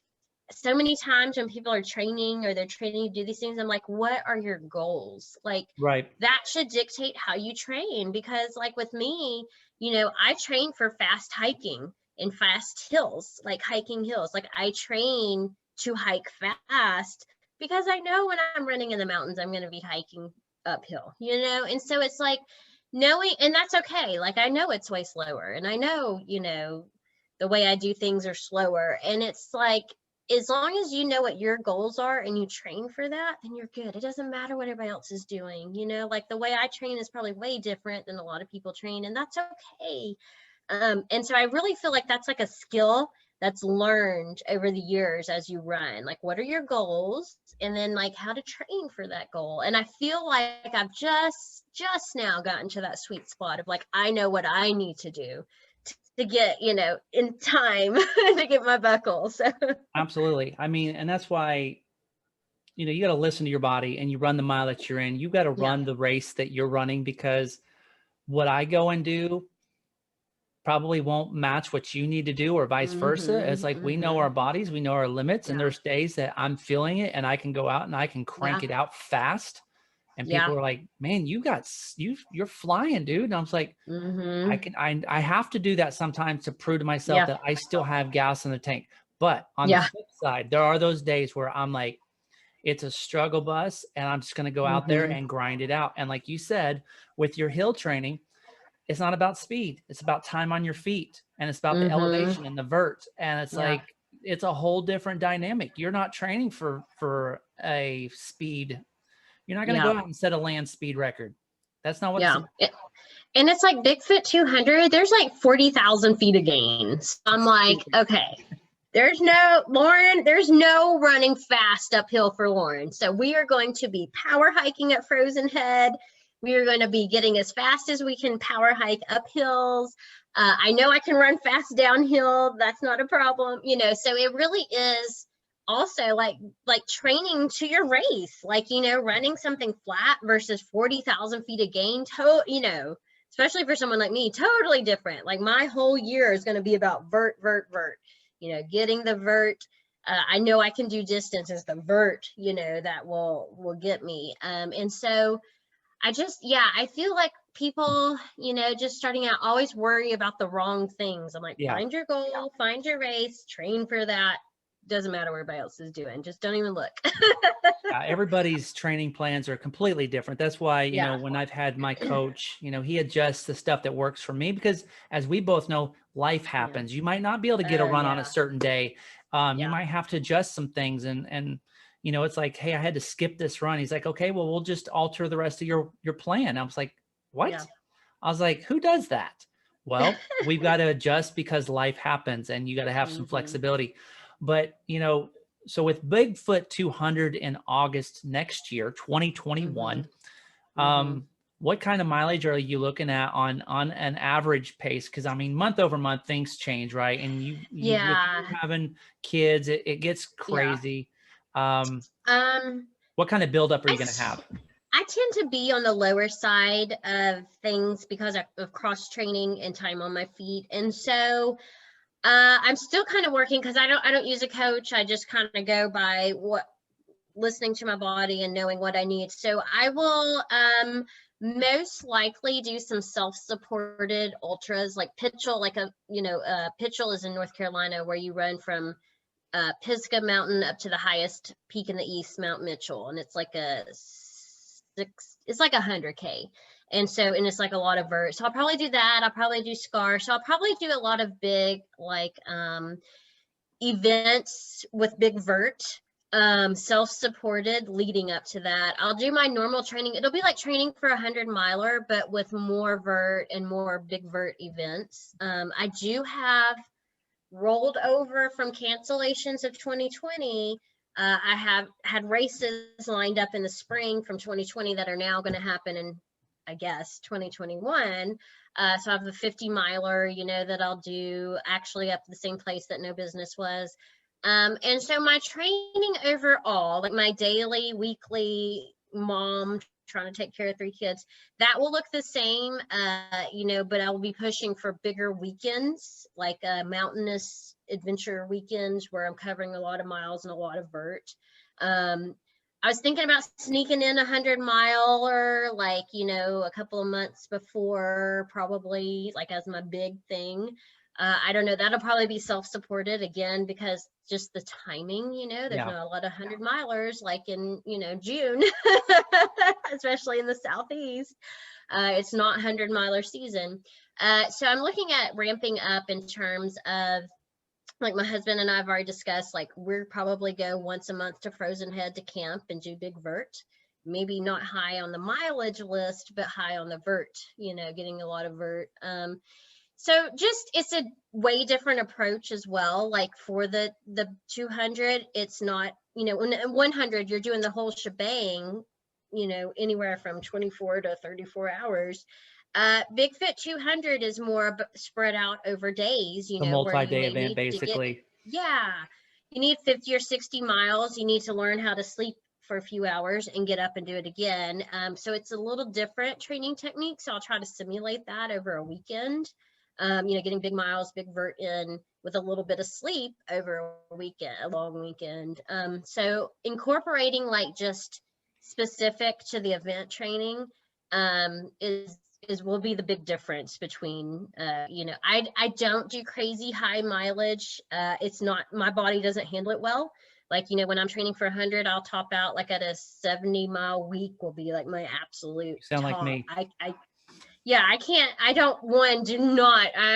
so many times when people are training or they're training to do these things, I'm like, what are your goals? Like, Right. that should dictate how you train. Because like with me, I train for fast hiking and fast hills, like hiking hills. Like I train to hike fast, because I know when I'm running in the mountains, I'm going to be hiking uphill, and so it's like knowing, and that's okay. Like I know it's way slower, and I know, the way I do things are slower, and it's like, as long as you know what your goals are and you train for that, then you're good. It doesn't matter what everybody else is doing. Like the way I train is probably way different than a lot of people train, and that's okay. And so I really feel like that's like a skill that's learned over the years as you run. Like, what are your goals? And then like how to train for that goal. And I feel like I've just now gotten to that sweet spot of like, I know what I need to do to get, in time to get my buckle. So Absolutely. I mean, and that's why, you got to listen to your body, and you run the mile that you're in. You got to run the race that you're running, because what I go and do probably won't match what you need to do, or vice versa. It's like, we know our bodies, we know our limits, and there's days that I'm feeling it and I can go out and I can crank it out fast. And people are like, man, you're flying, dude. And I was like, I have to do that sometimes to prove to myself that I still have gas in the tank. But on the flip side, there are those days where I'm like, it's a struggle bus, and I'm just going to go out there and grind it out. And like you said, with your hill training, it's not about speed. It's about time on your feet, and it's about the elevation and the vert. And it's like, it's a whole different dynamic. You're not training for a speed. You're not going to go out and set a land speed record. That's not what and it's like Bigfoot 200, there's like 40,000 feet of gain. So I'm like, okay, there's no running fast uphill for Lauren. So we are going to be power hiking at Frozen Head. We are going to be getting as fast as we can power hike up hills. I know I can run fast downhill. That's not a problem. So it really is also like training to your race, like, running something flat versus 40,000 feet of gain, especially for someone like me, totally different. Like my whole year is going to be about vert, getting the vert. I know I can do distance as the vert, that will get me. And so I feel like people, just starting out always worry about the wrong things. I'm like, find your goal, find your race, train for that. Doesn't matter what everybody else is doing. Just don't even look. Everybody's training plans are completely different. That's why, when I've had my coach, he adjusts the stuff that works for me, because as we both know, life happens. You might not be able to get a run on a certain day. You might have to adjust some things, and it's like, hey, I had to skip this run. He's like, okay, well, we'll just alter the rest of your plan. I was like, what? Yeah. I was like, who does that? Well, we've got to adjust because life happens, and you got to have some flexibility. But, so with Bigfoot 200 in August next year, 2021, what kind of mileage are you looking at on an average pace? Because I mean, month over month, things change, right? And you having kids, it gets crazy. What kind of buildup are you going to have? I tend to be on the lower side of things because of cross training and time on my feet. And so I'm still kind of working, because I don't use a coach. I just kind of go by listening to my body and knowing what I need. So I will most likely do some self-supported ultras, like Pitchell. Pitchell is in North Carolina, where you run from Pisgah Mountain up to the highest peak in the east, Mount Mitchell, and it's like it's like 100K. And it's like a lot of vert. So I'll probably do that. I'll probably do Scar. So I'll probably do a lot of big, events with big vert, self-supported leading up to that. I'll do my normal training. It'll be like training for 100-miler, but with more vert and more big vert events. I do have rolled over from cancellations of 2020. I have had races lined up in the spring from 2020 that are now going to happen in, I guess, 2021. So I have a 50-miler, that I'll do actually up the same place that No Business was. And so my training overall, like my daily, weekly mom trying to take care of 3 kids, that will look the same, but I will be pushing for bigger weekends, like mountainous adventure weekends where I'm covering a lot of miles and a lot of vert. I was thinking about sneaking in 100-miler, a couple of months before, probably as my big thing. I don't know. That'll probably be self-supported again, because just the timing, there's not a lot of 100-milers in, June, especially in the Southeast. It's not 100-miler season. So I'm looking at ramping up in terms of like my husband and I have already discussed, like we're probably go once a month to Frozen Head to camp and do big vert. Maybe not high on the mileage list, but high on the vert, getting a lot of vert. So just, it's a way different approach as well. Like for the 200, it's not, in 100, you're doing the whole shebang, anywhere from 24 to 34 hours. Bigfoot 200 is more spread out over days, A where you multi-day may event, need to get, basically. yeah, you need 50 or 60 miles. You need to learn how to sleep for a few hours and get up and do it again. So it's a little different training technique. So I'll try to simulate that over a weekend. Getting big miles, big vert in with a little bit of sleep over a long weekend. So incorporating like just specific to the event training will be the big difference between, I don't do crazy high mileage. It's not, my body doesn't handle it well. Like, when I'm training for 100, I'll top out like at a 70-mile week will be like my absolute You sound top. like me. Yeah, I can't, I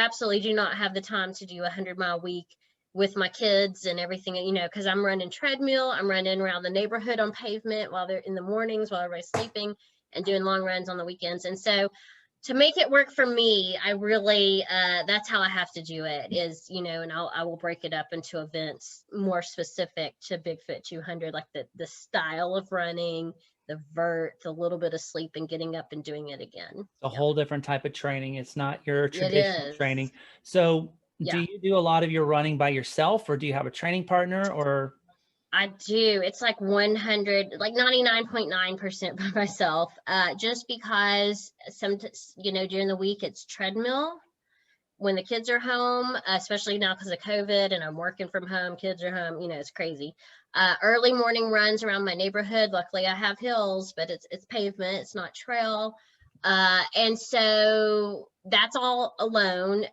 absolutely do not have the time to do a 100-mile week with my kids and everything, because I'm running treadmill, I'm running around the neighborhood on pavement while they're in the mornings while everybody's sleeping, and doing long runs on the weekends. And so to make it work for me, I really, that's how I have to do it is, and I will break it up into events more specific to Bigfoot 200, like the style of running, the vert, the little bit of sleep and getting up and doing it again. A whole different type of training. It's not your It traditional is. training. So do Yeah, you do a lot of your running by yourself, or do you have a training partner, or? I do. It's like 100, like 99.9% by myself, just because during the week it's treadmill when the kids are home, especially now because of COVID and I'm working from home, kids are home, it's crazy. Early morning runs around my neighborhood. Luckily I have hills, but it's pavement, it's not trail. And so that's all alone.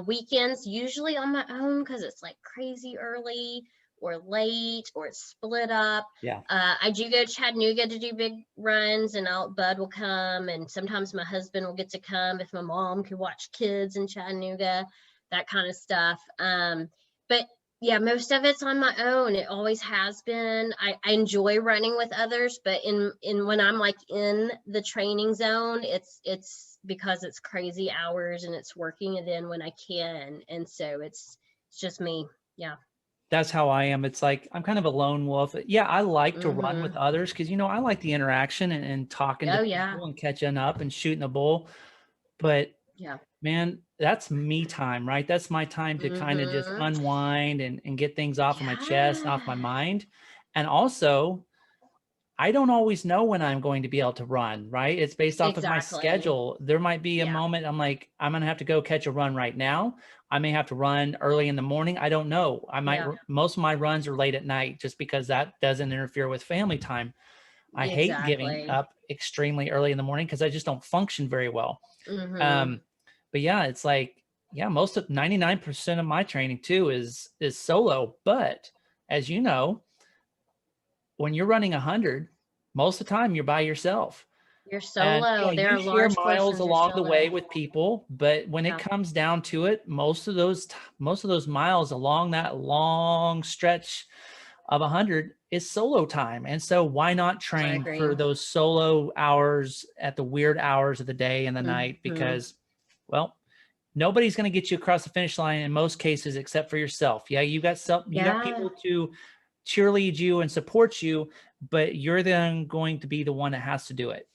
Weekends usually on my own because it's like crazy early or late or it's split up. Yeah. I do go to Chattanooga to do big runs, and Bud will come, and sometimes my husband will get to come if my mom can watch kids in Chattanooga, that kind of stuff. But yeah, most of it's on my own. It always has been. I enjoy running with others, but in when I'm like in the training zone, it's because it's crazy hours and it's working it in when I can, and so it's just me. Yeah. That's how I am. It's like I'm kind of a lone wolf. Yeah, I like to run with Mm-hmm. others because I like the interaction and talking to Oh people yeah. and catching up and shooting a bull. But Yeah. man, that's me time, right? That's my time to kind of just Mm-hmm. unwind and get things off of my chest and off my Yeah. mind. And also, I don't always know when I'm going to be able to run, right? It's based off of my Exactly. schedule. There might be a Yeah. moment I'm like, I'm going to have to go catch a run right now. I may have to run early in the morning. I don't know. Yeah. Most of my runs are late at night just because that doesn't interfere with family time. I hate giving Exactly. up extremely early in the morning because I just don't function very well. Mm-hmm. But yeah, it's like, yeah, most of 99% of my training too is solo. But as you know, when you're running 100, most of the time you're by yourself. You're And solo. There you are share large miles portions you're along the way solo. with people, but when it Yeah. comes down to it, most of those miles along that long stretch of 100 is solo time. And so why not I train agree. for those solo hours at the weird hours of the day and the night? Mm-hmm. Because, well, nobody's going to get you across the finish line in most cases except for yourself. Yeah, you got Yeah. people to cheerlead you and support you, but you're then going to be the one that has to do it.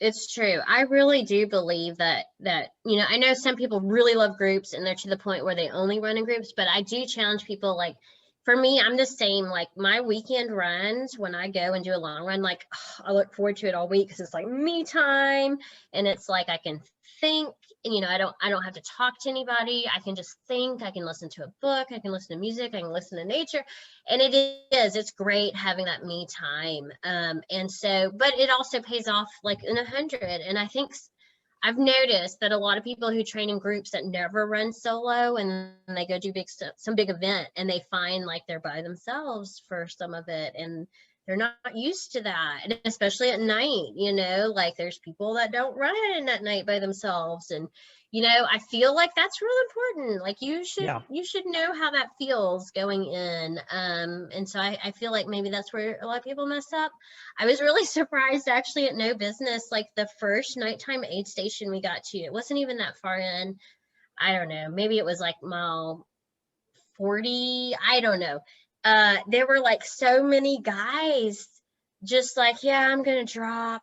It's true. I really do believe that I know some people really love groups and they're to the point where they only run in groups, but I do challenge people. Like for me, I'm the same. Like my weekend runs, when I go and do a long run, like I look forward to it all week because it's like me time, and it's like I can think. And, I don't have to talk to anybody. I can just think. I can listen to a book. I can listen to music. I can listen to nature. And it's great having that me time. And so, but it also pays off like in 100. And I think I've noticed that a lot of people who train in groups that never run solo, and they go do some big event, and they find like they're by themselves for some of it, and they're not used to that. And especially at night, you know, like there's people that don't run at night by themselves. And, you know, I feel like that's real important. Like you should know how that feels going in. And so I feel like maybe that's where a lot of people mess up. I was really surprised actually at No Business, like the first nighttime aid station we got to, it wasn't even that far in. I don't know, maybe it was like mile 40, I don't know. There were like so many guys just like, yeah, I'm gonna drop,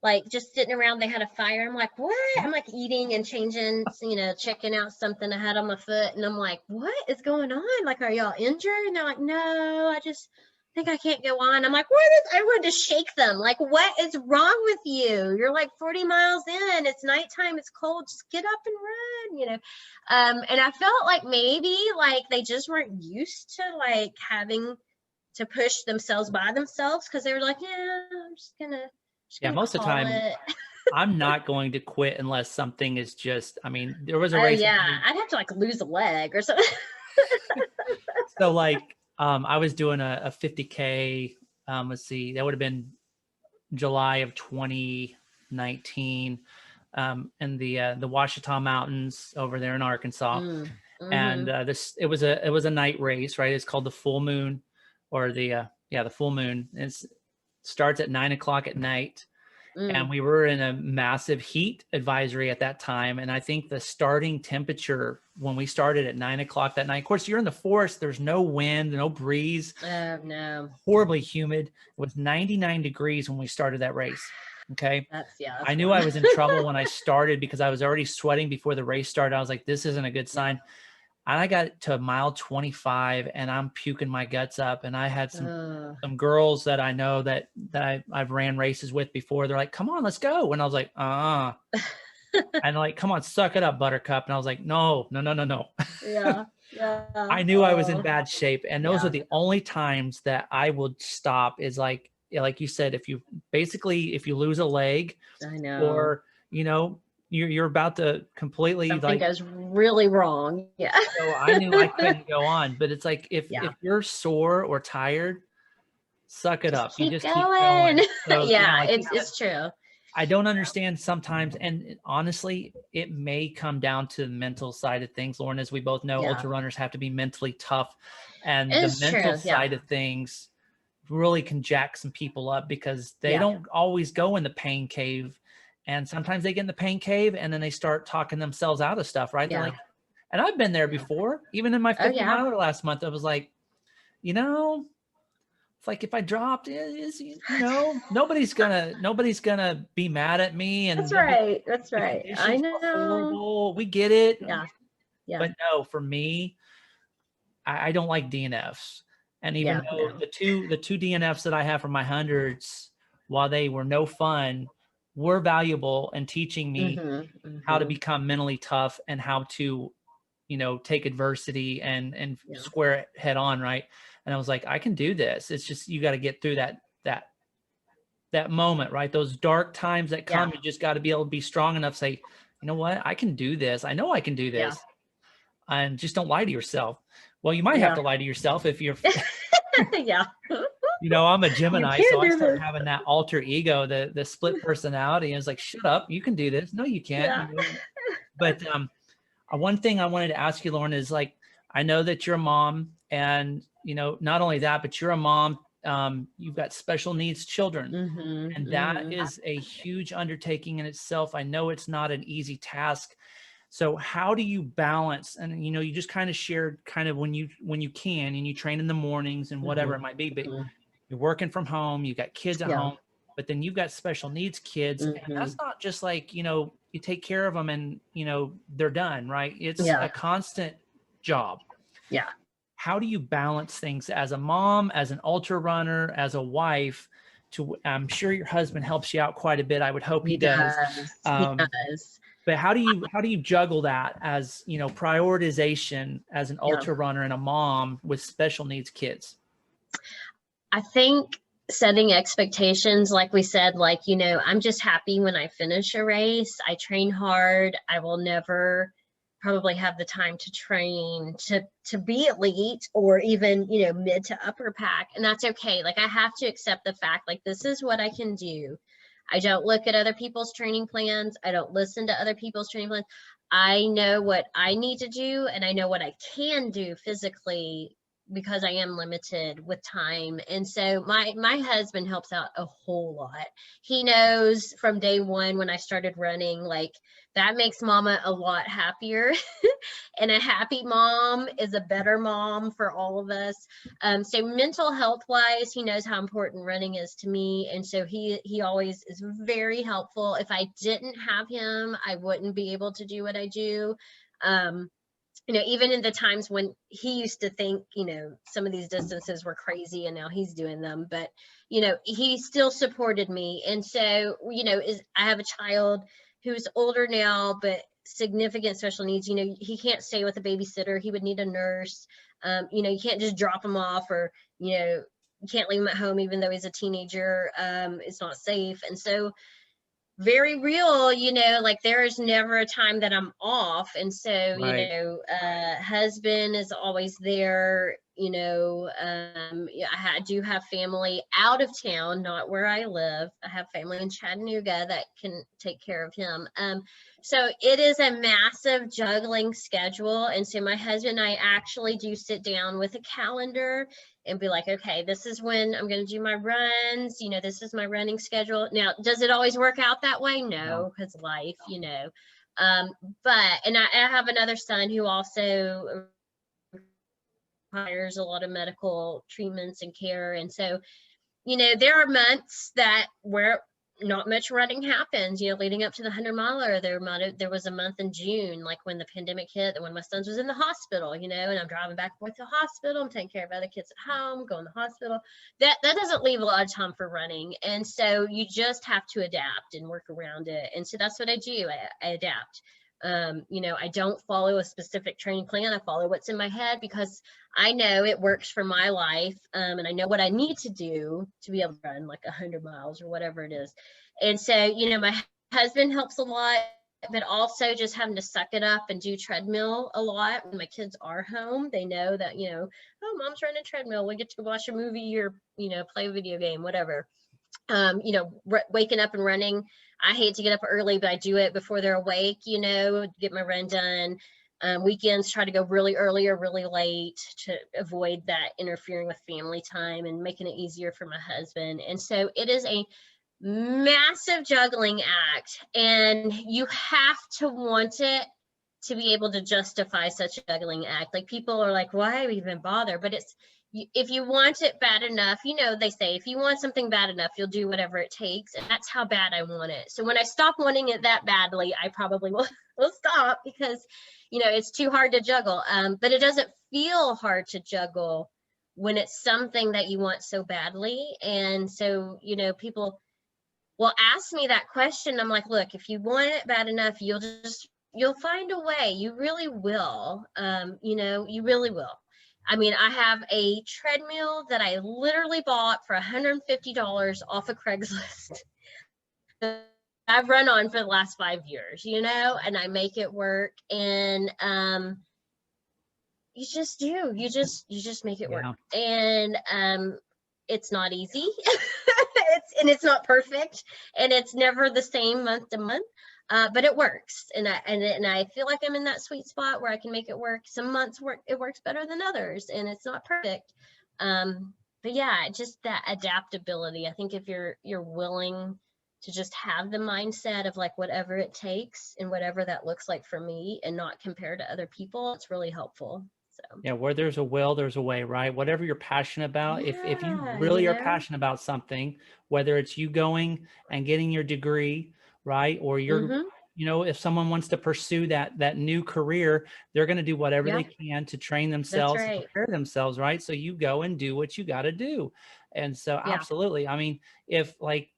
like just sitting around. They had a fire. I'm like, what? I'm like eating and changing, you know, checking out something I had on my foot, and I'm like, what is going on? Like, are y'all injured? And they're like, no, I just think I can't go on. I'm like, what is, I wanted to shake them. Like, what is wrong with you? You're like 40 miles in, it's nighttime, it's cold, just get up and run, you know. And I felt like maybe like they just weren't used to like having to push themselves by themselves, because they were like, yeah, I'm just gonna most of the time I'm not going to quit unless something is just, I mean, there was a race. Yeah, I'd have to like lose a leg or something. So like, I was doing a 50K, let's see, that would have been July of 2019, in the Ouachita Mountains over there in Arkansas. And it was a night race, right? It's called the full moon, or the full moon. It starts at 9 o'clock at night. And we were in a massive heat advisory at that time. And I think the starting temperature when we started at 9 o'clock that night, of course, you're in the forest, there's no wind, no breeze. Oh, no. Horribly humid. It was 99 degrees when we started that race. Okay. That's I knew I was in trouble when I started, because I was already sweating before the race started. I was like, this isn't a good sign. And I got to mile 25 and I'm puking my guts up. And I had some girls that I know that I've ran races with before. They're like, come on, let's go. And I was like, and like, come on, suck it up, Buttercup. And I was like, no. Yeah. I knew I was in bad shape. And those are the only times that I would stop, is like you said, if you lose a leg, I know, or, you know, you're about to completely something goes really wrong. Yeah. So I knew I couldn't go on, but it's like, if you're sore or tired, suck it up. You just keep going. So, it's true. I don't understand sometimes. And honestly, it may come down to the mental side of things, Lauren, as we both know, ultra runners have to be mentally tough, and the mental side of things really can jack some people up, because they don't always go in the pain cave. And sometimes they get in the pain cave and then they start talking themselves out of stuff, right? They're like, and I've been there before, even in my 50 miler last month, I was like, you know, it's like, if I dropped, you know, nobody's gonna be mad at me. And that's right. I know. Horrible. We get it. Yeah. But no, for me, I don't like DNFs. And even though the two DNFs that I have for my hundreds, while they were no fun, were valuable in teaching me how to become mentally tough and how to, you know, take adversity and square it head on. Right. And I was like, I can do this. It's just, you got to get through that moment, right? Those dark times that come, you just got to be able to be strong enough to say, you know what, I can do this. I know I can do this. And just don't lie to yourself. Well, you might have to lie to yourself if you're, you know, I'm a Gemini, so I start having that alter ego, the split personality. And it's like, shut up, you can do this. No, you can't. You know? But one thing I wanted to ask you, Lauren, is like, I know that you're a mom, and, you know, not only that, but you're a mom, you've got special needs children. And that is a huge undertaking in itself. I know it's not an easy task. So how do you balance? And, you know, you just kind of shared kind of when you can, and you train in the mornings and whatever it might be, but you're working from home, you got kids at home, but then you've got special needs kids. And that's not just like, you know, you take care of them and, you know, they're done, right? It's a constant job. Yeah. How do you balance things as a mom, as an ultra runner, as a wife? I'm sure your husband helps you out quite a bit. I would hope he does. He does. But how do you juggle that as, you know, prioritization as an ultra runner and a mom with special needs kids? I think setting expectations, like we said, like, you know, I'm just happy when I finish a race. I train hard. I will never probably have the time to train to be elite or even, you know, mid to upper pack. And that's okay. Like I have to accept the fact, like, this is what I can do. I don't look at other people's training plans. I don't listen to other people's training plans. I know what I need to do, and I know what I can do physically because I am limited with time. And so my husband helps out a whole lot. He knows from day one when I started running, like, that makes mama a lot happier. And a happy mom is a better mom for all of us. So mental health wise, he knows how important running is to me. And so he always is very helpful. If I didn't have him, I wouldn't be able to do what I do. You know, even in the times when he used to think, you know, some of these distances were crazy and now he's doing them, but, you know, he still supported me. And so, you know, I have a child who's older now, but significant special needs. You know, he can't stay with a babysitter. He would need a nurse. You know, you can't just drop him off, or, you know, you can't leave him at home, even though he's a teenager. It's not safe. And so, very real, you know, like there is never a time that I'm off. And so, you Right. know, husband is always there, you know. Yeah, I do have family out of town, not where I live. I have family in Chattanooga that can take care of him. So it is a massive juggling schedule. And so my husband and I actually do sit down with a calendar and be like, okay, this is when I'm going to do my runs. You know, this is my running schedule. Now, does it always work out that way? No, because life, you know. But, and I have another son who also requires a lot of medical treatments and care. And so, you know, there are months that where not much running happens, you know, leading up to the 100-miler. There was a month in June, like when the pandemic hit, and when my son was in the hospital, you know, and I'm driving back and forth to the hospital, I'm taking care of other kids at home, going to the hospital. That doesn't leave a lot of time for running. And so you just have to adapt and work around it. And so that's what I do. I adapt. You know, I don't follow a specific training plan. I follow what's in my head because I know it works for my life. And I know what I need to do to be able to run like 100 miles or whatever it is. And so, you know, my husband helps a lot, but also just having to suck it up and do treadmill a lot when my kids are home. They know that, you know, oh, mom's running treadmill. We get to watch a movie or, you know, play a video game, whatever. You know, waking up and running. I hate to get up early, but I do it before they're awake, you know, get my run done. Weekends, try to go really early or really late to avoid that interfering with family time and making it easier for my husband. And so it is a massive juggling act, and you have to want it to be able to justify such a juggling act. Like, people are like, why even bother? But it's, if you want it bad enough, you know, they say, if you want something bad enough, you'll do whatever it takes. And that's how bad I want it. So when I stop wanting it that badly, I probably will stop, because, you know, it's too hard to juggle. But it doesn't feel hard to juggle when it's something that you want so badly. And so, you know, people will ask me that question. I'm like, look, if you want it bad enough, you'll find a way. You really will. You know, you really will. I mean, I have a treadmill that I literally bought for $150 off of Craigslist. I've run on for the last 5 years, you know, and I make it work. And you just do. You just make it work. And it's not easy. It's not perfect, and it's never the same month to month. But it works, and I feel like I'm in that sweet spot where I can make it work. Some months it works better than others, and it's not perfect. But yeah, just that adaptability. I think if you're willing to just have the mindset of like whatever it takes and whatever that looks like for me, and not compare to other people, it's really helpful. So Yeah, where there's a will, there's a way, right? Whatever you're passionate about, if you yeah, really you are know? passionate about something, whether it's you going and getting your degree, right? Or you're, Mm-hmm. you know, if someone wants to pursue that new career, they're going to do whatever Yeah, they can to train that's themselves and right. prepare themselves, right? So you go and do what you got to do. And so Yeah. absolutely. I mean, if like,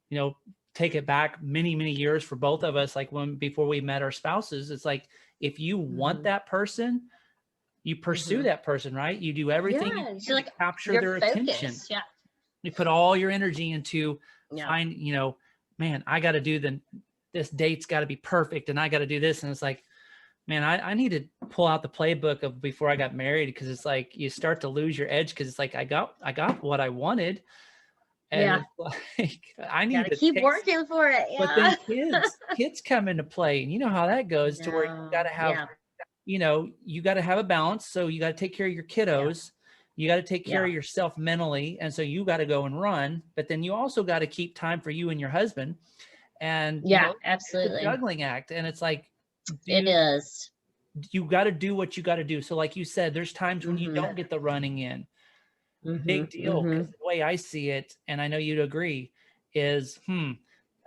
you know, take it back many, many years for both of us, like before we met our spouses, it's like, if you want Mm-hmm. that person, you pursue Mm-hmm. that person, right? You do everything you Yeah, it's can to like capture your their attention. focus. Yeah. You put all your energy into Yeah. find, you know, man, I got to do this date's got to be perfect, and I got to do this. And it's like, Man, I need to pull out the playbook of before I got married, because it's like you start to lose your edge, because it's like I got what I wanted, and Yeah. it's like I need Gotta to keep take. working for it. But Yeah. then kids come into play, and you know how that goes, to where you got No. to have, Yeah. you got to have a balance. So you got to take care of your Yeah. kiddos. You got to take care Yeah. of yourself mentally, and so you got to go and run. But then you also got to keep time for you and your husband, and Yeah. it's a Absolutely. juggling act, and it's like, It dude, is. you got to do what you got to do. So like you said, there's times when you Mm-hmm. don't get the running in. Mm-hmm. Big deal, Mm-hmm. because the way I see it, and I know you'd agree, is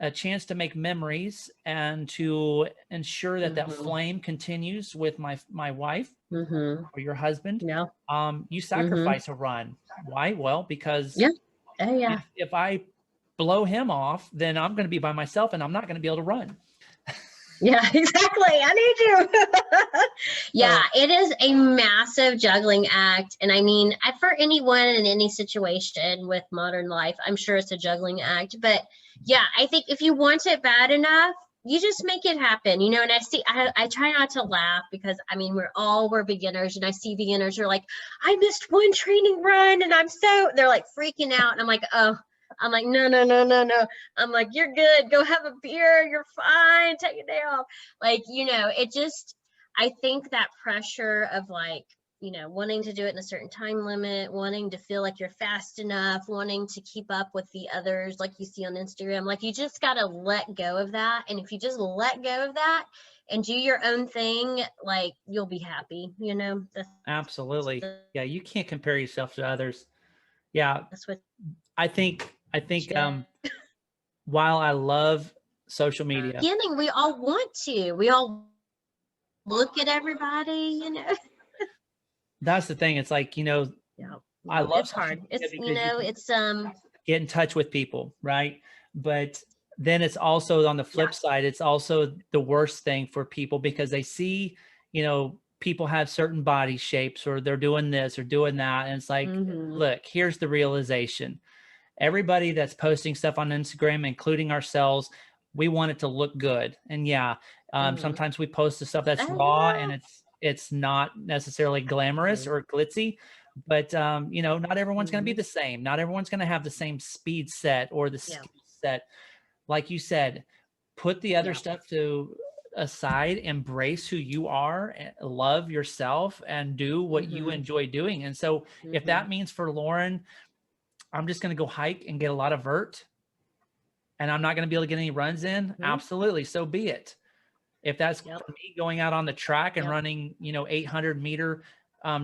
a chance to make memories and to ensure that that Mm-hmm. flame continues with my wife Mm-hmm. or your husband. Yeah. You Mm-hmm. sacrifice a run. Why? Well, because Yeah. Oh yeah. if I blow him off, then I'm going to be by myself, and I'm not going to be able to run. Yeah, exactly. I need you. Yeah, So it is a massive juggling act. And I mean, for anyone in any situation with modern life, I'm sure it's a juggling act. But yeah, I think if you want it bad enough, you just make it happen, And I try not to laugh, because I mean, we're beginners, and I see beginners who are like, I missed one training run and they're like freaking out. And I'm like, oh, no, no, no, no, no. I'm like, you're good. Go have a beer. You're fine. Take a day off. It just, I think that pressure of like, wanting to do it in a certain time limit, wanting to feel like you're fast enough, wanting to keep up with the others, like you see on Instagram, like you just got to let go of that. And if you just let go of that and do your own thing, like you'll be happy, absolutely, yeah, you can't compare yourself to others. Yeah, that's what I think you while I love social media, beginning, we all want to. We all look at everybody. that's the thing. It's like, Yeah, I yeah, love it's social hard. media It's because you can it's get in touch with people, right? But then it's also on the yeah. flip side, it's also the worst thing for people, because they see, people have certain body shapes, or they're doing this or doing that. And it's like, Mm-hmm. look, here's the realization. Everybody that's posting stuff on Instagram, including ourselves, we want it to look good. And yeah, Mm-hmm. sometimes we post the stuff that's raw, and Oh it's not necessarily yeah. glamorous or glitzy, but not everyone's going to be Mm-hmm. the same. Not everyone's going to have the same speed set or the Yeah. skill set. Like you said, put the other Yeah. stuff to aside, embrace who you are, and love yourself, and do what you Mm-hmm. enjoy doing. And so if Mm-hmm. that means for Lauren, I'm just going to go hike and get a lot of vert, and I'm not going to be able to get any runs in, Mm-hmm. absolutely, so be it. If that's Yep. for me going out on the track and Yep. running, 800-meter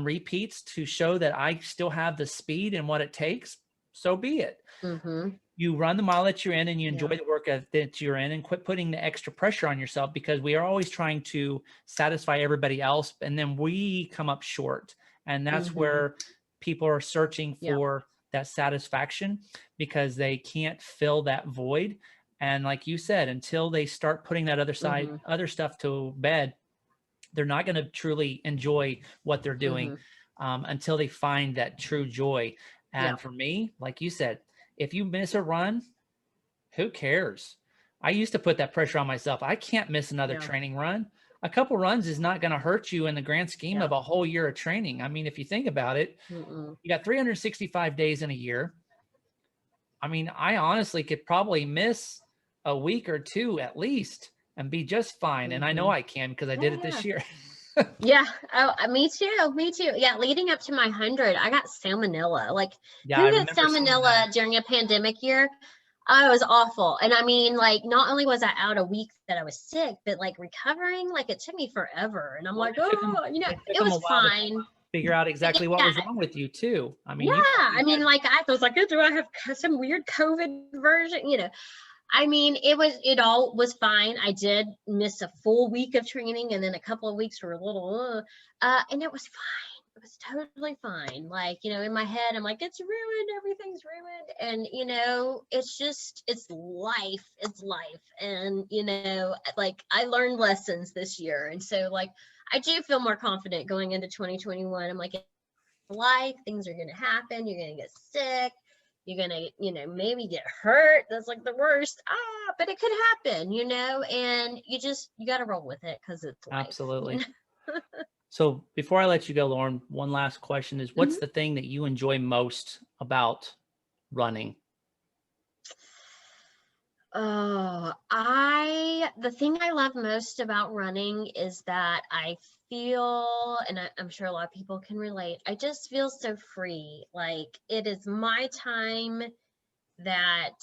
repeats to show that I still have the speed and what it takes, so be it. Mm-hmm. You run the mile that you're in, and you enjoy Yeah. the work that you're in, and quit putting the extra pressure on yourself, because we are always trying to satisfy everybody else, and then we come up short. And that's Mm-hmm. where people are searching Yeah. for that satisfaction, because they can't fill that void. And like you said, until they start putting that Mm-hmm. other stuff to bed, they're not going to truly enjoy what they're doing, Mm-hmm. until they find that true joy. Yeah. And for me, like you said, if you miss a run, who cares? I used to put that pressure on myself. I can't miss another Yeah. training run. A couple runs is not going to hurt you in the grand scheme Yeah. of a whole year of training. I mean, if you think about it, Mm-mm. you got 365 days in a year. I mean, I honestly could probably miss a week or two at least and be just fine. And I know Mm-hmm. I can, because I Yeah. did it this year. Yeah. Oh, me too. Me too. Yeah. Leading up to my 100, I got salmonella. Like, Yeah, I who got remember seeing that. salmonella during a pandemic year? Oh, it was awful. And I mean, like, not only was I out a week that I was sick, but like recovering, like it took me forever. And I'm Well, like, oh, it took it them was a while to fine. figure out exactly what Yeah. was wrong with you too. I Yeah. mean, I you mean, had, like, I was like, do I have some weird COVID version? I mean, it all was fine. I did miss a full week of training, and then a couple of weeks were a little, and it was fine. It was totally fine. Like, in my head, I'm like, it's ruined. Everything's ruined. And, it's life. It's life. And, like I learned lessons this year. And so like, I do feel more confident going into 2021. I'm like, life, things are going to happen. You're going to get sick. you're gonna, maybe get hurt. That's like the worst. But it could happen, and you got to roll with it because it's life. Absolutely. So before I let you go, Lauren, one last question is, what's the thing that you enjoy most about running? Oh, the thing I love most about running is that I feel, and I'm sure a lot of people can relate, I just feel so free. Like it is my time that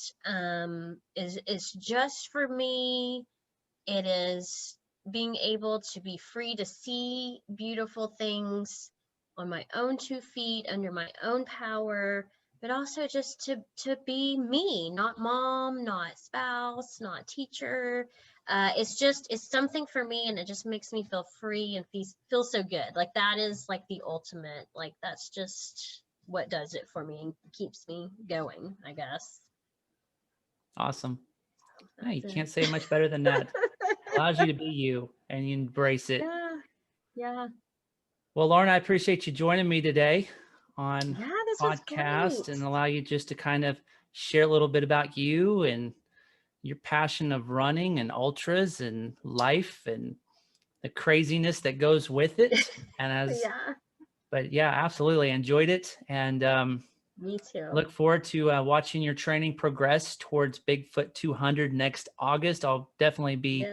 is just for me. It is being able to be free to see beautiful things on my own 2 feet, under my own power, but also just to be me, not mom, not spouse, not teacher. It's something for me, and it just makes me feel free and feel so good. Like that is like the ultimate, like that's just what does it for me and keeps me going, I guess. Awesome. That's No, you it. can't say much better than that. Allows you to be you and you embrace it. Yeah. Well, Lauren, I appreciate you joining me today on This podcast was great. and allow you just to kind of share a little bit about you and your passion of running and ultras and life and the craziness that goes with it. And but yeah, absolutely enjoyed it. And me too. look forward to watching your training progress towards Bigfoot 200 next August. I'll definitely be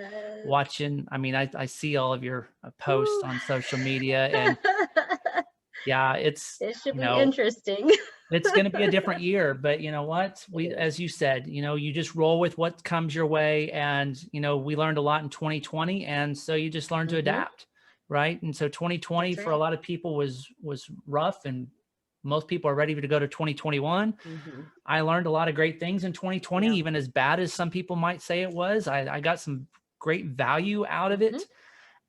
watching. I mean, I see all of your posts on social media, and yeah, it should be interesting. It's going to be a different year, but you know what? As you said, you just roll with what comes your way. And, we learned a lot in 2020. And so you just learn to adapt. Right. And so 2020 for a lot of people was rough, and most people are ready to go to 2021. I learned a lot of great things in 2020, even as bad as some people might say it was. I got some great value out of it.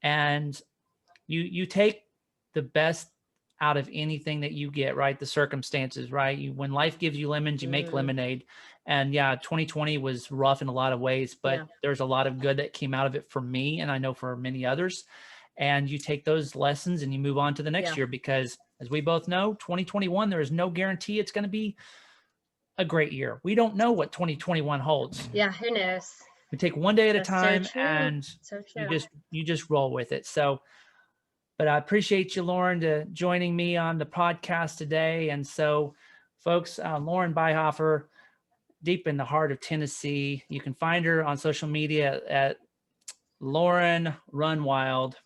And you take the best out of anything that you get, right? The circumstances, right? When life gives you lemons, you make lemonade. And yeah, 2020 was rough in a lot of ways, but there's a lot of good that came out of it for me, and I know for many others. And you take those lessons and you move on to the next year, because as we both know, 2021, there is no guarantee it's going to be a great year. We don't know what 2021 holds. Yeah, who knows? We take one day at a time, and you just roll with it. So, but I appreciate you, Lauren, joining me on the podcast today. And so, folks, Lauren Beihoffer, deep in the heart of Tennessee. You can find her on social media at Lauren Run Wild.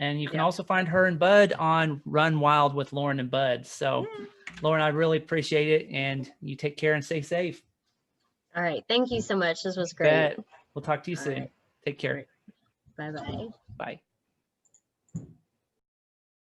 And you can also find her and Bud on Run Wild with Lauren and Bud. So, Lauren, I really appreciate it. And you take care and stay safe. All right. Thank you so much. This was great. We'll talk to you soon. Take care. Bye-bye. Bye.